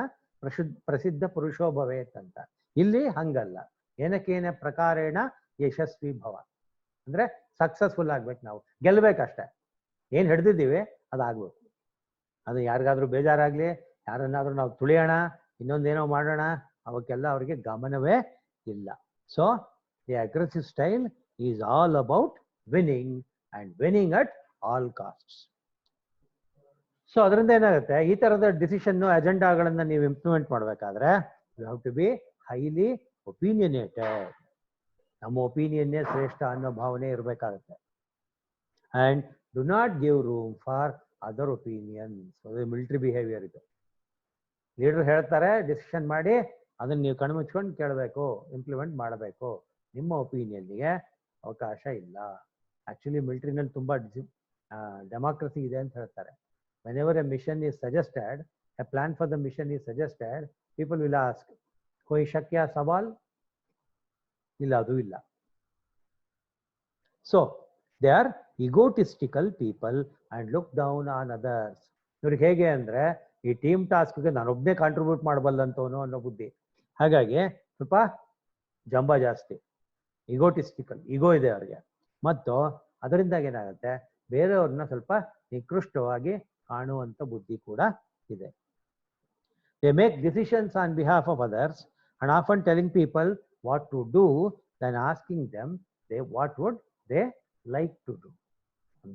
ಪ್ರಸಿದ್ಧ ಪುರುಷೋ ಭವೇತ್ ಅಂತ. ಇಲ್ಲಿ ಹಂಗಲ್ಲ, ಏನಕ್ಕೇನ ಪ್ರಕಾರೇಣ ಯಶಸ್ವಿ ಭವ ಅಂದ್ರೆ ಸಕ್ಸಸ್ಫುಲ್ ಆಗ್ಬೇಕು, ನಾವು ಗೆಲ್ಬೇಕಷ್ಟೆ. ಏನ್ ಹಿಡ್ದಿದ್ದೀವಿ ಅದಾಗ್ಬೇಕು. ಅದು ಯಾರಿಗಾದ್ರೂ ಬೇಜಾರಾಗ್ಲಿ, ಯಾರನ್ನಾದ್ರೂ ನಾವು ತುಳಿಯೋಣ, ಇನ್ನೊಂದೇನೋ ಮಾಡೋಣ, ಅವಕ್ಕೆಲ್ಲ ಅವ್ರಿಗೆ ಗಮನವೇ ಇಲ್ಲ. So the aggressive style is all about winning and winning at all costs. So ಅದರಿಂದ ಏನಾಗುತ್ತೆ, ಈ ತರದ ಡಿಸಿಷನ್ ಅಜೆಂಡಾಗಳನ್ನ ನೀವು ಇಂಪ್ಲಿಮೆಂಟ್ ಮಾಡ್ಬೇಕಾದ್ರೆ you have to be highly opinionated. ನಮ್ಮ ಒಪಿನಿಯನ್ನೇ ಶ್ರೇಷ್ಠ ಅನ್ನೋ ಭಾವನೆ ಇರಬೇಕಾಗುತ್ತೆ. And do not give room for other opinions. ಅದು ಮಿಲಿಟರಿ ಬಿಹೇವಿಯರ್ ಇದು. ಲೀಡರ್ ಹೇಳ್ತಾರೆ, ಡಿಸಿಷನ್ ಮಾಡಿ ಅದನ್ನ ನೀವು ಕಣ್ಮುಚ್ಕೊಂಡು ಕೇಳಬೇಕು, ಇಂಪ್ಲಿಮೆಂಟ್ ಮಾಡಬೇಕು. ನಿಮ್ಮ ಒಪಿನಿಯನ್ಗೆ ಅವಕಾಶ ಇಲ್ಲ. ಆಕ್ಚುಲಿ ಮಿಲಿಟರಿನಲ್ಲಿ ತುಂಬಾ ಡೆಮಾಕ್ರಸಿ ಇದೆ ಅಂತ ಹೇಳ್ತಾರೆ. Whenever a mission is suggested, a plan for the mission is suggested, people will ask, ಕೋಯಿ ಶಕ್ ಯಾ ಸವಾಲ್? ಇಲ್ಲ, ಅದು ಇಲ್ಲ. So they are egotistical people and look down on others. ಇವ್ರಿಗೆ ಹೇಗೆ ಅಂದ್ರೆ, ಈ ಟೀಮ್ ಟಾಸ್ಕ್ಗೆ ನಾನೊಬ್ಬನೇ ಕಾಂಟ್ರಿಬ್ಯೂಟ್ ಮಾಡಬಲ್ಲಂತವನು ಅನ್ನೋ ಬುದ್ಧಿ. ಹಾಗಾಗಿ ಸ್ವಲ್ಪ ಜಂಬ ಜಾಸ್ತಿ, ಇಗೋಟಿಸ್ಟಿಕಲ್, ಈಗೋ ಇದೆ ಅವ್ರಿಗೆ. ಮತ್ತು ಅದರಿಂದಾಗಿ ಏನಾಗುತ್ತೆ, ಬೇರೆಯವ್ರನ್ನ ಸ್ವಲ್ಪ ನಿಕೃಷ್ಟವಾಗಿ ಕಾಣುವಂಥ ಬುದ್ಧಿ ಕೂಡ ಇದೆ. They make decisions on behalf of others and often telling people what to do than asking them what would they like to do.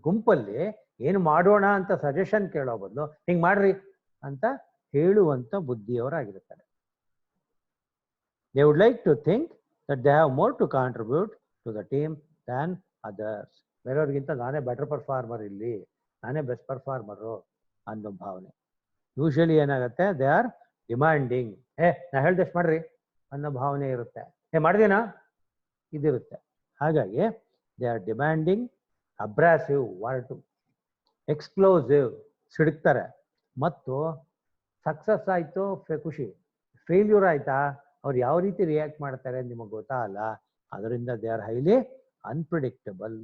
ಗುಂಪಲ್ಲಿ ಏನು ಮಾಡೋಣ ಅಂತ ಸಜೆಷನ್ ಕೇಳೋ ಬದಲು ಹಿಂಗೆ ಮಾಡ್ರಿ ಅಂತ ಹೇಳುವಂಥ ಬುದ್ಧಿಯವರಾಗಿರ್ತಾರೆ. They would like to think that they have more to contribute to the team than others. ಬೇರೆಯವ್ರಿಗಿಂತ ನಾನೇ ಬೆಟರ್ ಪರ್ಫಾರ್ಮರ್, ಇಲ್ಲಿ ನಾನೇ ಬೆಸ್ಟ್ ಪರ್ಫಾರ್ಮರು ಅನ್ನೋ ಭಾವನೆ. ಯೂಶಲಿ ಏನಾಗುತ್ತೆ, ದೇ ಆರ್ ಡಿಮ್ಯಾಂಡಿಂಗ್. ನಾ ಹೇಳ್ದಷ್ಟು ಮಾಡ್ರಿ ಅನ್ನೋ ಭಾವನೆ ಇರುತ್ತೆ. ಮಾಡಿದೇನಾ ಇದಿರುತ್ತೆ. ಹಾಗಾಗಿ they are demanding, abrasive word, explosive, ಸಿಡುಕ್ತಾರೆ. ಮತ್ತು ಸಕ್ಸಸ್ ಆಯಿತು ಖುಷಿ, ಫೇಲ್ಯೂರ್ ಆಯ್ತಾ ಅವ್ರು ಯಾವ ರೀತಿ ರಿಯಾಕ್ಟ್ ಮಾಡ್ತಾರೆ ನಿಮಗೆ ಗೊತ್ತಾಗಲ್ಲ. ಅದರಿಂದ they are highly unpredictable.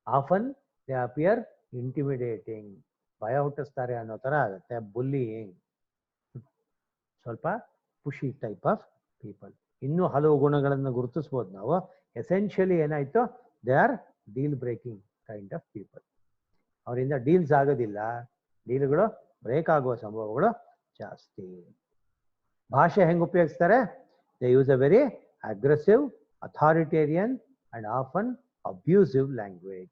Often they appear intimidating, ಭಯ ಹುಟ್ಟಿಸ್ತಾರೆ ಅನ್ನೋ ಥರ ಆಗುತ್ತೆ. ಬುಲ್ಲಿಯಿಂಗ್, ಸ್ವಲ್ಪ ಖುಷಿ ಟೈಪ್ ಆಫ್ ಪೀಪಲ್. ಇನ್ನೂ ಹಲವು ಗುಣಗಳನ್ನು ಗುರುತಿಸ್ಬೋದು ನಾವು. ಎಸೆನ್ಷಿಯಲಿ ಏನಾಯ್ತು, they are deal breaking kind of people. ಅವರಿಂದ ಡೀಲ್ಸ್ ಆಗೋದಿಲ್ಲ, ಡೀಲ್ಗಳು ಬ್ರೇಕ್ ಆಗುವ ಸಂಭವಗಳು ಜಾಸ್ತಿ. ಭಾಷೆ ಹೆಂಗೆ ಉಪಯೋಗಿಸ್ತಾರೆ, they use a very aggressive, authoritarian and often abusive language.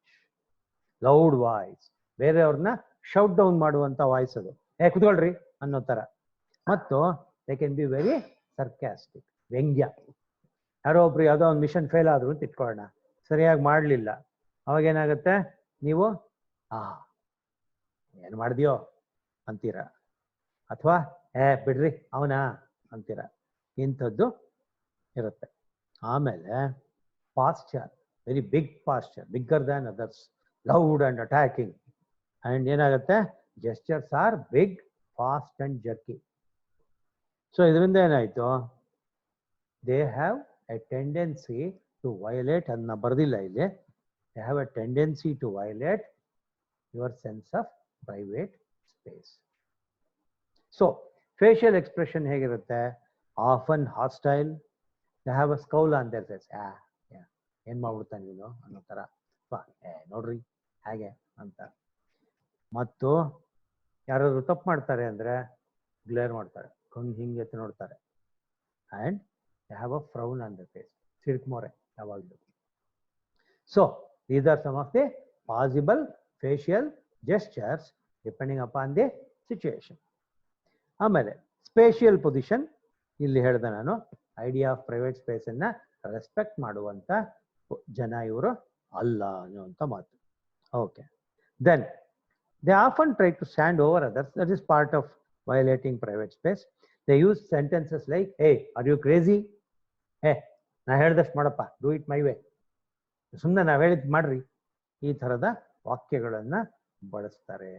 Loud voice, ಬೇರೆಯವ್ರನ್ನ ಶೌಟ್ ಡೌನ್ ಮಾಡುವಂಥ ವಾಯ್ಸ್ ಅದು, ಕುತ್ಕೊಳ್ರಿ ಅನ್ನೋ ಥರ. ಮತ್ತು they can be very sarcastic, ವ್ಯಂಗ್ಯ. ಯಾರೋ ಒಬ್ರು ಯಾವುದೋ ಒಂದು ಮಿಷನ್ ಫೇಲ್ ಆದ್ರು ಅಂತ ಇಟ್ಕೊಳ್ಳೋಣ, ಸರಿಯಾಗಿ ಮಾಡಲಿಲ್ಲ, ಅವಾಗೇನಾಗುತ್ತೆ, ನೀವು ಏನು ಮಾಡಿದ್ಯೋ ಅಂತೀರ, ಅಥವಾ ಬಿಡ್ರಿ ಅವನಾ ಅಂತೀರ. ಇಂಥದ್ದು ಇರುತ್ತೆ. ಆಮೇಲೆ posture, very big posture, bigger than others, loud and attacking. And ಏನಾಗುತ್ತೆ, gestures are big, fast and jerky. So ಇದರಿಂದ ಏನಾಯ್ತು, they have a tendency to violate, ಅದನ್ನ ಬರ್ದಿಲ್ಲ ಇಲ್ಲಿ, they have a tendency to violate your sense of private space. So facial expression ಹೇಗಿರುತ್ತೆ, often hostile, they have a scowl on their face. ಏನು ಮಾಡ್ಬಿಡ್ತಾನೆ ನೀನು ಅನ್ನೋ ಥರ, ನೋಡ್ರಿ ಹೇಗೆ ಅಂತ. ಮತ್ತು ಯಾರಾದ್ರು ತಪ್ಪು ಮಾಡ್ತಾರೆ ಅಂದರೆ ಗ್ಲೇರ್ ಮಾಡ್ತಾರೆ, ಕಣ್ಣು ಹಿಂಗೆ ಎತ್ತಿ ನೋಡ್ತಾರೆ. And they have a frown on the face, ಸಿಡ್ಕ್ಮೋರೆ ಯಾವಾಗಲೂ. So these are some of the possible facial gestures depending upon the situation. ಆಮೇಲೆ ಸ್ಪೇಷಿಯಲ್ ಪೊಸಿಷನ್, ಇಲ್ಲಿ ಹೇಳಿದೆ ನಾನು, ಐಡಿಯಾ ಆಫ್ ಪ್ರೈವೇಟ್ ಸ್ಪೇಸನ್ನು ರೆಸ್ಪೆಕ್ಟ್ ಮಾಡುವಂಥ ಜನ ಇವರು ಅಲ್ಲ ಅನ್ನುವಂಥ ಮಾತು. Okay, then they often try to stand over others. That is part of violating private space. They use sentences like, hey, are you crazy? Hey, ನಾ ಹೇಳ್ದಷ್ಟು ಮಾಡಪ್ಪ, ಡೂ ಇಟ್ ಮೈ ವೇ, ಸುಮ್ಮನೆ ನಾವು ಹೇಳಿದ್ ಮಾಡ್ರಿ, ಈ ಥರದ ವಾಕ್ಯಗಳನ್ನು ಬಳಸ್ತಾರೆ.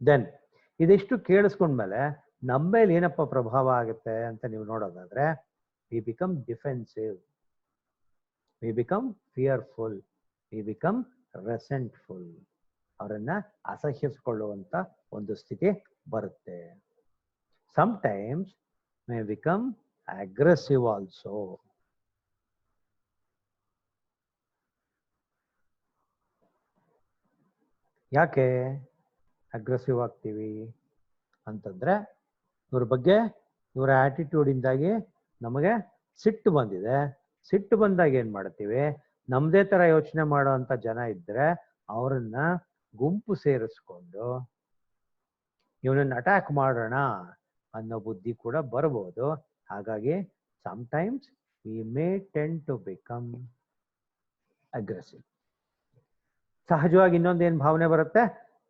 ದೆನ್ ಇದಿಷ್ಟು ಕೇಳಿಸ್ಕೊಂಡ್ಮೇಲೆ ನಮ್ಮ ಮೇಲೆ ಏನಪ್ಪ ಪ್ರಭಾವ ಆಗುತ್ತೆ ಅಂತ ನೀವು ನೋಡೋದಾದ್ರೆ, we become defensive, we become fearful, we become resentful. ಅವರನ್ನ ಅಸಹ್ಯಿಸಿಕೊಳ್ಳುವಂತ ಒಂದು ಸ್ಥಿತಿ ಬರುತ್ತೆ. Sometimes may become aggressive also. ಯಾಕೆ ಅಗ್ರೆಸಿವ್ ಆಗ್ತೀವಿ ಅಂತಂದ್ರೆ, ಇವ್ರ ಬಗ್ಗೆ, ಇವರ ಆಟಿಟ್ಯೂಡಿಂದಾಗಿ ನಮಗೆ ಸಿಟ್ಟು ಬಂದಿದೆ. ಸಿಟ್ಟು ಬಂದಾಗ ಏನು ಮಾಡ್ತೀವಿ, ನಮ್ಮದೇ ಥರ ಯೋಚನೆ ಮಾಡೋವಂಥ ಜನ ಇದ್ದರೆ ಅವರನ್ನ ಗುಂಪು ಸೇರಿಸ್ಕೊಂಡು ಇವನನ್ನು ಅಟ್ಯಾಕ್ ಮಾಡೋಣ ಅನ್ನೋ ಬುದ್ಧಿ ಕೂಡ ಬರ್ಬೋದು. ಹಾಗಾಗಿ sometimes we may tend to become aggressive. ಸಹಜವಾಗಿ ಇನ್ನೊಂದೇನು ಭಾವನೆ ಬರುತ್ತೆ?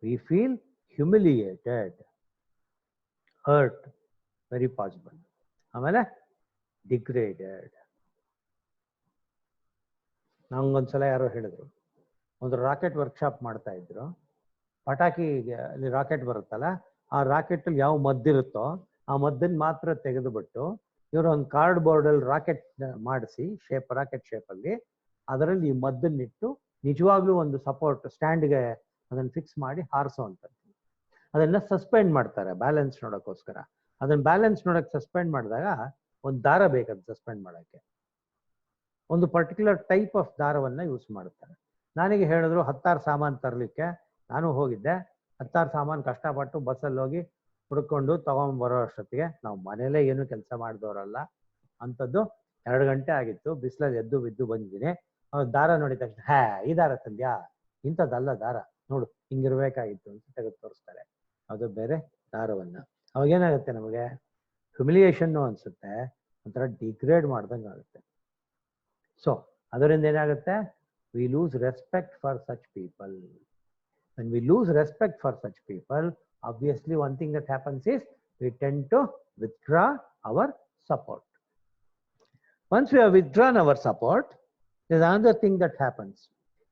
We feel humiliated, hurt, very possible. ಆಮೇಲೆ ಡಿಗ್ರೇಡೆಡ್. ನಂಗೊಂದ್ಸಲ ಯಾರೋ ಹೇಳಿದ್ರು, ಒಂದು ರಾಕೆಟ್ ವರ್ಕ್ಶಾಪ್ ಮಾಡ್ತಾ ಇದ್ರು. ಪಟಾಕಿ ಅಲ್ಲಿ ರಾಕೆಟ್ ಬರುತ್ತಲ್ಲ, ಆ ರಾಕೆಟಲ್ಲಿ ಯಾವ ಮದ್ದಿರುತ್ತೋ ಆ ಮದ್ದನ್ನು ಮಾತ್ರ ತೆಗೆದುಬಿಟ್ಟು ಇವರು ಒಂದು ಕಾರ್ಡ್ ಬೋರ್ಡಲ್ಲಿ ರಾಕೆಟ್ ಮಾಡಿಸಿ ರಾಕೆಟ್ ಶೇಪಲ್ಲಿ ಅದರಲ್ಲಿ ಈ ಮದ್ದನ್ನಿಟ್ಟು ನಿಜವಾಗ್ಲೂ ಒಂದು ಸಪೋರ್ಟ್ ಸ್ಟ್ಯಾಂಡ್ಗೆ ಅದನ್ನು ಫಿಕ್ಸ್ ಮಾಡಿ ಹಾರಿಸೋವಂಥದ್ದು. ಅದನ್ನ ಸಸ್ಪೆಂಡ್ ಮಾಡ್ತಾರೆ ಬ್ಯಾಲೆನ್ಸ್ ನೋಡೋಕ್ಕೋಸ್ಕರ. ಅದನ್ನ ಬ್ಯಾಲೆನ್ಸ್ ನೋಡೋಕೆ ಸಸ್ಪೆಂಡ್ ಮಾಡಿದಾಗ ಒಂದು ದಾರ ಬೇಕದು ಸಸ್ಪೆಂಡ್ ಮಾಡೋಕ್ಕೆ. ಒಂದು ಪರ್ಟಿಕ್ಯುಲರ್ ಟೈಪ್ ಆಫ್ ದಾರವನ್ನು ಯೂಸ್ ಮಾಡುತ್ತಾರೆ. ನನಗೆ ಹೇಳಿದ್ರು 10 ಸಾಮಾನು ತರಲಿಕ್ಕೆ. ನಾನು ಹೋಗಿದ್ದೆ. 10 ಸಾಮಾನು ಕಷ್ಟಪಟ್ಟು ಬಸ್ಸಲ್ಲಿ ಹೋಗಿ ಹುಡ್ಕೊಂಡು ತಗೊಂಡ್ಬರೋ ಅಷ್ಟೊತ್ತಿಗೆ ನಾವು ಮನೇಲೇ ಏನು ಕೆಲಸ ಮಾಡಿದವರಲ್ಲ. ಅಂಥದ್ದು 2 ಗಂಟೆ ಆಗಿತ್ತು. ಬಿಸಿಲಲ್ಲಿ ಎದ್ದು ಬಿದ್ದು ಬಂದಿದ್ದೀನಿ. ದಾರ ನೋಡಿದ ತಕ್ಷಣ ಈ ದಾರ ತಂದ್ಯಾ? ಇಂಥದ್ದಲ್ಲ ದಾರ, ನೋಡು ಹಿಂಗಿರ್ಬೇಕಾಗಿತ್ತು ಅಂತ ತೆಗೆದು ತೋರಿಸ್ತಾರೆ. ಅದು ಬೇರೆ ದಾರವನ್ನ. ಅವಾಗೇನಾಗುತ್ತೆ, ನಮಗೆ ಹ್ಯುಮಿಲಿಯೇಷನ್ನು ಅನ್ಸುತ್ತೆ, ಒಂಥರ ಡಿಗ್ರೇಡ್ ಮಾಡ್ದಂಗೆ ಆಗುತ್ತೆ. ಸೊ ಅದರಿಂದ ಏನಾಗುತ್ತೆ? We lose respect for such people. When we lose respect for such people, obviously one thing that happens is we tend to withdraw our support. Once we have withdrawn our support, there's another thing that happens.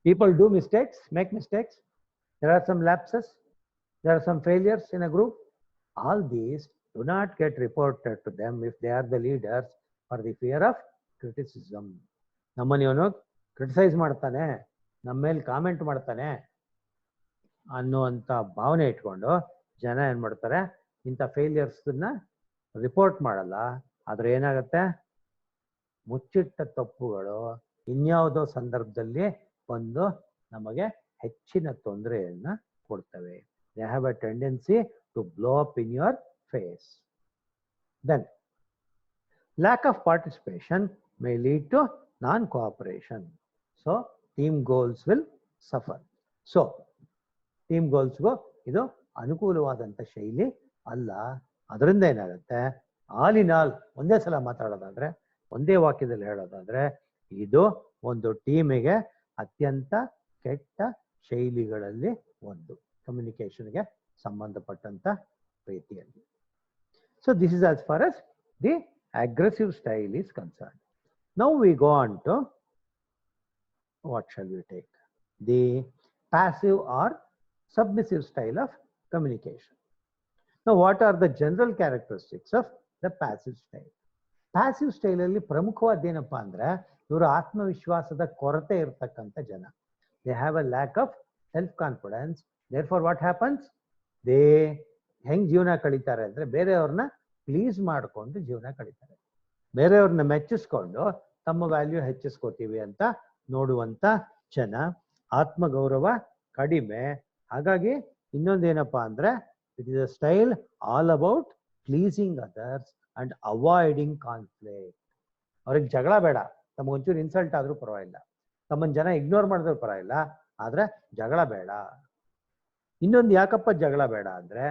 People do mistakes, make mistakes. There are some lapses. There are some failures in a group. All these do not get reported to them if they are the leaders for the fear of criticism. ನಮ್ಮನ್ನು ಇವನು criticise ಮಾಡ್ತಾನೆ, ನಮ್ಮ ಮೇಲೆ comment ಮಾಡ್ತಾನೆ ಅನ್ನುವಂಥ ಭಾವನೆ ಇಟ್ಕೊಂಡು ಜನ ಏನು ಮಾಡ್ತಾರೆ, ಇಂಥ ಫೇಲಿಯರ್ಸನ್ನ ರಿಪೋರ್ಟ್ ಮಾಡಲ್ಲ. ಆದರೆ ಏನಾಗುತ್ತೆ, ಮುಚ್ಚಿಟ್ಟ ತಪ್ಪುಗಳು ಇನ್ಯಾವುದೋ ಸಂದರ್ಭದಲ್ಲಿ ಬಂದು ನಮಗೆ ಹೆಚ್ಚಿನ ತೊಂದರೆಯನ್ನು ಕೊಡ್ತವೆ. They have a tendency to blow up in your face. Then lack of participation may lead to non cooperation. So team goals will suffer. So team ಗೋಲ್ಸ್ಗೂ ಇದು ಅನುಕೂಲವಾದಂಥ ಶೈಲಿ ಅಲ್ಲ. ಅದರಿಂದ ಏನಾಗುತ್ತೆ, ಆಲ್ ಇನ್ ಆಲ್ ಒಂದೇ ಸಲ ಮಾತಾಡೋದಾದ್ರೆ, ಒಂದೇ ವಾಕ್ಯದಲ್ಲಿ ಹೇಳೋದಾದ್ರೆ, ಇದು ಒಂದು ಟೀಮಿಗೆ ಅತ್ಯಂತ ಕೆಟ್ಟ ಶೈಲಿಗಳಲ್ಲಿ ಒಂದು, ಕಮ್ಯುನಿಕೇಷನ್ಗೆ ಸಂಬಂಧಪಟ್ಟಂತ ರೀತಿಯಲ್ಲಿ. So this is as far as the aggressive style is concern. Now we go on to what shall we take? The passive or submissive style of communication. Now, what are the general characteristics of the passive style? Passive style ಅಲ್ಲಿ ಪ್ರಮುಖವಾದೇನಪ್ಪ ಅಂದ್ರೆ, ಇವರು ಆತ್ಮವಿಶ್ವಾಸದ ಕೊರತೆ ಇರತಕ್ಕಂಥ ಜನ. They have a lack of self-confidence. Therefore, what happens? They ಹೆಂಗ್ ಜೀವನ ಕಳೀತಾರೆ ಅಂದ್ರೆ, ಬೇರೆಯವ್ರನ್ನ ಪ್ಲೀಸ್ ಮಾಡಿಕೊಂಡು ಜೀವನ ಕಳೀತಾರೆ. ಬೇರೆಯವ್ರನ್ನ ಮೆಚ್ಚಿಸ್ಕೊಂಡು ತಮ್ಮ ವ್ಯಾಲ್ಯೂ ಹೆಚ್ಚಿಸ್ಕೋತೀವಿ ಅಂತ ನೋಡುವಂತ ಜನ. ಆತ್ಮಗೌರವ ಕಡಿಮೆ. ಹಾಗಾಗಿ ಇನ್ನೊಂದೇನಪ್ಪ ಅಂದ್ರೆ, it is a style all about pleasing others and avoiding conflict. ಅವ್ರಿಗೆ ಜಗಳ ಬೇಡ, ತಮಗೊಂಚೂರು ಇನ್ಸಲ್ಟ್ ಆದ್ರೂ ಪರವಾಗಿಲ್ಲ, ತಮ್ಮನ್ನ ಜನ ಇಗ್ನೋರ್ ಮಾಡಿದ್ರು ಪರವಾಗಿಲ್ಲ, ಆದ್ರೆ ಜಗಳ ಬೇಡ. ಇನ್ನೊಂದು ಯಾಕಪ್ಪ ಜಗಳ ಬೇಡ ಅಂದ್ರೆ,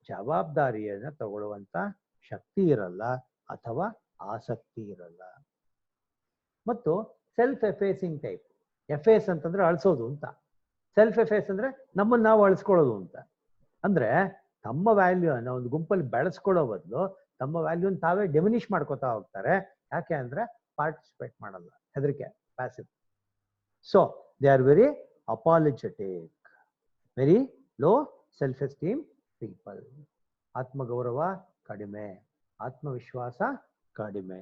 ಜವಾಬ್ದಾರಿಯನ್ನ ತಗೊಳ್ಳುವಂತ ಶಕ್ತಿ ಇರಲ್ಲ ಅಥವಾ ಆಸಕ್ತಿ ಇರಲ್ಲ. ಮತ್ತು ಸೆಲ್ಫ್ ಎಫೇಸಿಂಗ್ ಟೈಪ್. ಎಫೇಸ್ ಅಂತಂದ್ರೆ ಅಳಿಸೋದು ಅಂತ, ಸೆಲ್ಫ್ ಎಫೇಸ್ ಅಂದ್ರೆ ನಮ್ಮನ್ನು ನಾವು ಅಳಿಸ್ಕೊಳ್ಳೋದು ಅಂತ. ಅಂದ್ರೆ ತಮ್ಮ ವ್ಯಾಲ್ಯೂನ ಒಂದು ಗುಂಪಲ್ಲಿ ಬೆಳೆಸ್ಕೊಳ್ಳೋ ಬದಲು ತಮ್ಮ ವ್ಯಾಲ್ಯೂನ ತಾವೇ ಡೆಮಿನಿಷ್ ಮಾಡ್ಕೋತಾ ಹೋಗ್ತಾರೆ. ಯಾಕೆ ಅಂದ್ರೆ ಪಾರ್ಟಿಸಿಪೇಟ್ ಮಾಡಲ್ಲ, ಹೆದರಿಕೆ, passive. So they are very apologetic, very low self esteem people. ಆತ್ಮಗೌರವ ಕಡಿಮೆ, ಆತ್ಮವಿಶ್ವಾಸ ಕಡಿಮೆ.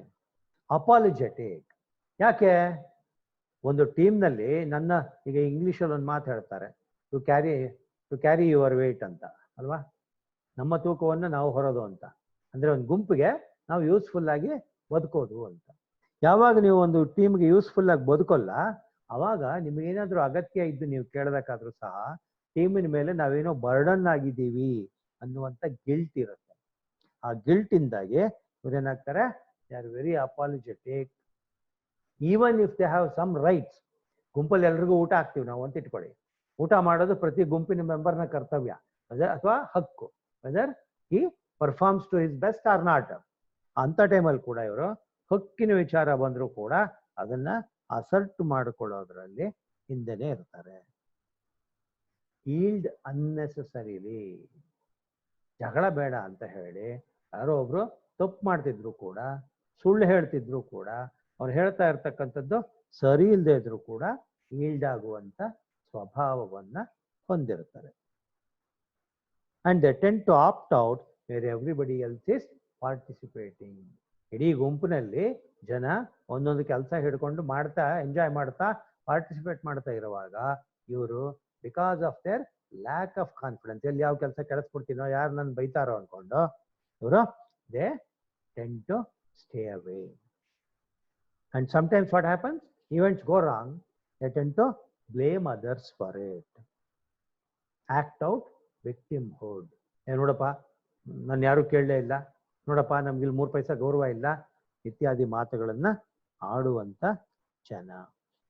ಅಪಾಲಜೆಟಿಕ್ ಯಾಕೆ? ಒಂದು ಟೀಮ್ನಲ್ಲಿ ಈಗ ಇಂಗ್ಲೀಷಲ್ಲಿ ಒಂದು ಮಾತು ಹೇಳ್ತಾರೆ, ಟು ಕ್ಯಾರಿ ಯುವರ್ ವೇಟ್ ಅಂತ ಅಲ್ವಾ, ನಮ್ಮ ತೂಕವನ್ನು ನಾವು ಹೊರೋದು ಅಂತ. ಅಂದ್ರೆ ಒಂದು ಗುಂಪಿಗೆ ನಾವು ಯೂಸ್ಫುಲ್ ಆಗಿ ಬದುಕೋದು ಅಂತ. ಯಾವಾಗ ನೀವು ಒಂದು ಟೀಮ್ಗೆ ಯೂಸ್ಫುಲ್ ಆಗಿ ಬದುಕೋಲ್ಲ, ಅವಾಗ ನಿಮ್ಗೇನಾದ್ರೂ ಅಗತ್ಯ ಇದ್ದು ನೀವು ಕೇಳಬೇಕಾದ್ರೂ ಸಹ ಟೀಮಿನ ಮೇಲೆ ನಾವೇನೋ ಬರ್ಡನ್ ಆಗಿದ್ದೀವಿ ಅನ್ನುವಂಥ ಗಿಲ್ಟ್ ಇರುತ್ತೆ. ಆ ಗಿಲ್ಟಿಂದಾಗಿ ಇವ್ರೇನಾಗ್ತಾರೆ, they are very apologetic. Even if they have some rights. ಗುಂಪಲ್ಲಿ ಎಲ್ರಿಗೂ ಊಟ ಹಾಕ್ತೀವಿ ನಾವು ಅಂತ ಇಟ್ಕೊಳ್ಳಿ. ಊಟ ಮಾಡೋದು ಪ್ರತಿ ಗುಂಪಿನ ಮೆಂಬರ್ನ ಕರ್ತವ್ಯ ಅಥವಾ ಹಕ್ಕು, whether he performs to his best or not. ಅಂತ ಟೈಮಲ್ಲಿ ಕೂಡ ಇವರು ಹಕ್ಕಿನ ವಿಚಾರ ಬಂದರೂ ಕೂಡ ಅದನ್ನ ಅಸರ್ಟ್ ಮಾಡಿಕೊಳ್ಳೋದ್ರಲ್ಲಿ ಹಿಂದೆನೇ ಇರ್ತಾರೆ. Yield unnecessarily. ಜಗಳ ಬೇಡ ಅಂತ ಹೇಳಿ ಯಾರೋ ಒಬ್ರು ತಪ್ಪು ಮಾಡ್ತಿದ್ರು ಕೂಡ, ಸುಳ್ಳು ಹೇಳ್ತಿದ್ರು ಕೂಡ, ಅವ್ರು ಹೇಳ್ತಾ ಇರ್ತಕ್ಕಂಥದ್ದು ಸರಿ ಇಲ್ಲದೆ ಇದ್ರು ಕೂಡ ಈಲ್ಡ್ ಆಗುವಂತ ಸ್ವಭಾವವನ್ನ ಹೊಂದಿರ್ತಾರೆ. And they tend to opt out where everybody else is participating. ಇಡೀ ಗುಂಪಿನಲ್ಲಿ ಜನ ಒಂದೊಂದು ಕೆಲಸ ಹಿಡ್ಕೊಂಡು ಮಾಡ್ತಾ ಎಂಜಾಯ್ ಮಾಡ್ತಾ ಪಾರ್ಟಿಸಿಪೇಟ್ ಮಾಡ್ತಾ ಇರುವಾಗ ಇವರು because of their lack of confidence, ಎಲ್ಲಿ ಯಾವ ಕೆಲಸ ಕೆಡಿಸ್ಬಿಡ್ತೀನೋ, ಯಾರು ನನ್ನ ಬೈತಾರೋ ಅನ್ಕೊಂಡು ಇವರು they tend to stay away. And sometimes what happens, events go wrong, they tend to blame others for it, act out victimhood. ನೋಡಪ್ಪ ನಾನು ಯಾರು ಕೇಳಲೇ ಇಲ್ಲ, ನೋಡಪ್ಪ ನಮ್ಗಿಲ್ಲಿ 3 ಪೈಸಾ ಗೌರವ ಇಲ್ಲ ಇತ್ಯಾದಿ ಮಾತುಗಳನ್ನ ಆಡುವಂತ ಜನ.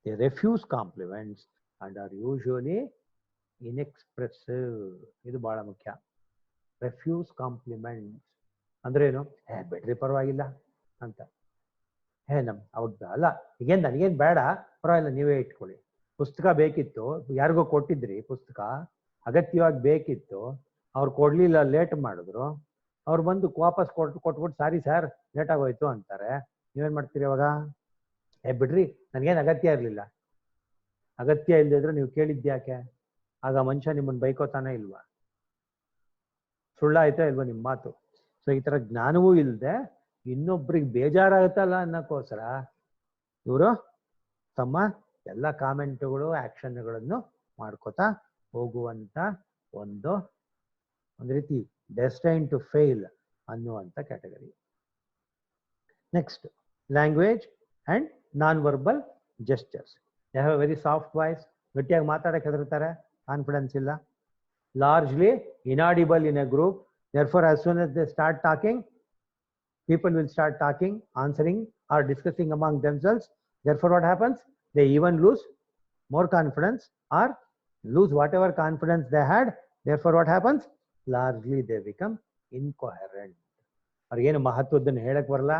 They refuse compliments and are usually inexpressive. ಇದು ಬಹಳ ಮುಖ್ಯ. ರೆಫ್ಯೂಸ್ ಕಾಂಪ್ಲಿಮೆಂಟ್ಸ್ ಅಂದ್ರೆ ಏನು? ಬಿಡ್ರಿ ಪರವಾಗಿಲ್ಲ ಅಂತ. ಹೌದಾ ಅಲ್ಲ, ಈಗೇನು ನನಗೇನು ಬೇಡ, ಪರವಾಗಿಲ್ಲ ನೀವೇ ಇಟ್ಕೊಳ್ಳಿ. ಪುಸ್ತಕ ಬೇಕಿತ್ತು, ಯಾರಿಗೋ ಕೊಟ್ಟಿದ್ರಿ ಪುಸ್ತಕ, ಅಗತ್ಯವಾಗಿ ಬೇಕಿತ್ತು, ಅವ್ರು ಕೊಡ್ಲಿಲ್ಲ, ಲೇಟ್ ಮಾಡಿದ್ರು, ಅವ್ರು ಬಂದು ವಾಪಸ್ ಕೊಟ್ಬಿಟ್ಟು ಸಾರಿ ಸರ್ ಲೇಟ್ ಆಗೋಯ್ತು ಅಂತಾರೆ. ನೀವೇನ್ ಮಾಡ್ತೀರಿ ಅವಾಗ? ಬಿಡ್ರಿ ನನಗೇನು ಅಗತ್ಯ ಇರಲಿಲ್ಲ. ಅಗತ್ಯ ಇಲ್ಲದಿದ್ರೆ ನೀವು ಕೇಳಿದ್ಯಾಕೆ? ಆಗ ಮನುಷ್ಯ ನಿಮ್ಮನ್ನು ಬೈಕೋತಾನೆ ಇಲ್ವಾ? ಸುಳ್ಳಾಯ್ತಾ ಇಲ್ವಾ ನಿಮ್ಮ ಮಾತು? ಸೊ ಈ ತರ ಜ್ಞಾನವೂ ಇಲ್ಲದೆ ಇನ್ನೊಬ್ರಿಗೆ ಬೇಜಾರಾಗುತ್ತಲ್ಲ ಅನ್ನೋಕ್ಕೋಸ್ಕರ ಇವರು ತಮ್ಮ ಎಲ್ಲ ಕಾಮೆಂಟ್ಗಳು ಆಕ್ಷನ್ಗಳನ್ನು ಮಾಡ್ಕೋತಾ ಹೋಗುವಂತ ಒಂದು ರೀತಿ ಡೆಸ್ಟೈನ್ ಟು ಫೇಲ್ ಅನ್ನುವಂಥ category. Next, language and non verbal gestures. They have very soft voice. ಗಟ್ಟಿಯಾಗಿ ಮಾತಾಡಕ್ಕೆ ಹೆದರ್ತಾರೆ, ಕಾನ್ಫಿಡೆನ್ಸ್ ಇಲ್ಲ. Largely inaudible in a group. Therefore, as soon as they start talking, people will start talking, answering or discussing among themselves. Therefore, what happens? They even lose more confidence or lose whatever confidence they had. Therefore, what happens? Largely they become incoherent. ಅವ್ರಿಗೇನು ಮಹತ್ವದ್ದನ್ನು ಹೇಳಕ್ ಬರಲ್ಲ,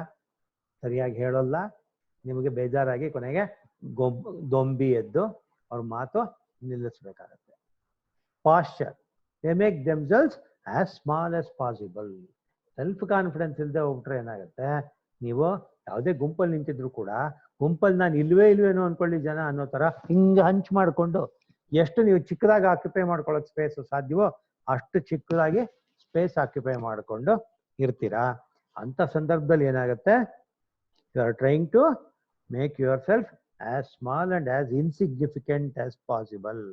ಸರಿಯಾಗಿ ಹೇಳೋಲ್ಲ, ನಿಮಗೆ ಬೇಜಾರಾಗಿ ಕೊನೆಗೆ ದೊಂಬಿ ಎದ್ದು ಅವ್ರ ಮಾತು ನಿಲ್ಲಿಸ್ಬೇಕಾಗತ್ತೆ. Posture, they make themselves as small as possible. Self confidence ಇಲ್ಲದೆ ಹೋಗ್ಬಿಟ್ರೆ ಏನಾಗುತ್ತೆ? ನೀವು ಯಾವುದೇ ಗುಂಪಲ್ಲಿ ನಿಂತಿದ್ರು ಕೂಡ ಗುಂಪಲ್ಲಿ ನಾನು ಇಲ್ವೇನೋ ಅನ್ಕೊಳ್ಳಿ ಜನ ಅನ್ನೋ ತರ ಹಿಂಗೆ ಹಂಚ್ ಮಾಡಿಕೊಂಡು ಎಷ್ಟು ನೀವು ಚಿಕ್ಕದಾಗಿ ಆಕ್ಯುಪೈ ಮಾಡ್ಕೊಳ್ಳೋಕೆ ಸ್ಪೇಸ್ ಸಾಧ್ಯವೋ ಅಷ್ಟು ಚಿಕ್ಕದಾಗಿ ಸ್ಪೇಸ್ ಆಕ್ಯುಪೈ ಮಾಡಿಕೊಂಡು ಇರ್ತೀರಾ. ಅಂತ ಸಂದರ್ಭದಲ್ಲಿ ಏನಾಗುತ್ತೆ? You are trying to make yourself as small and as insignificant as possible.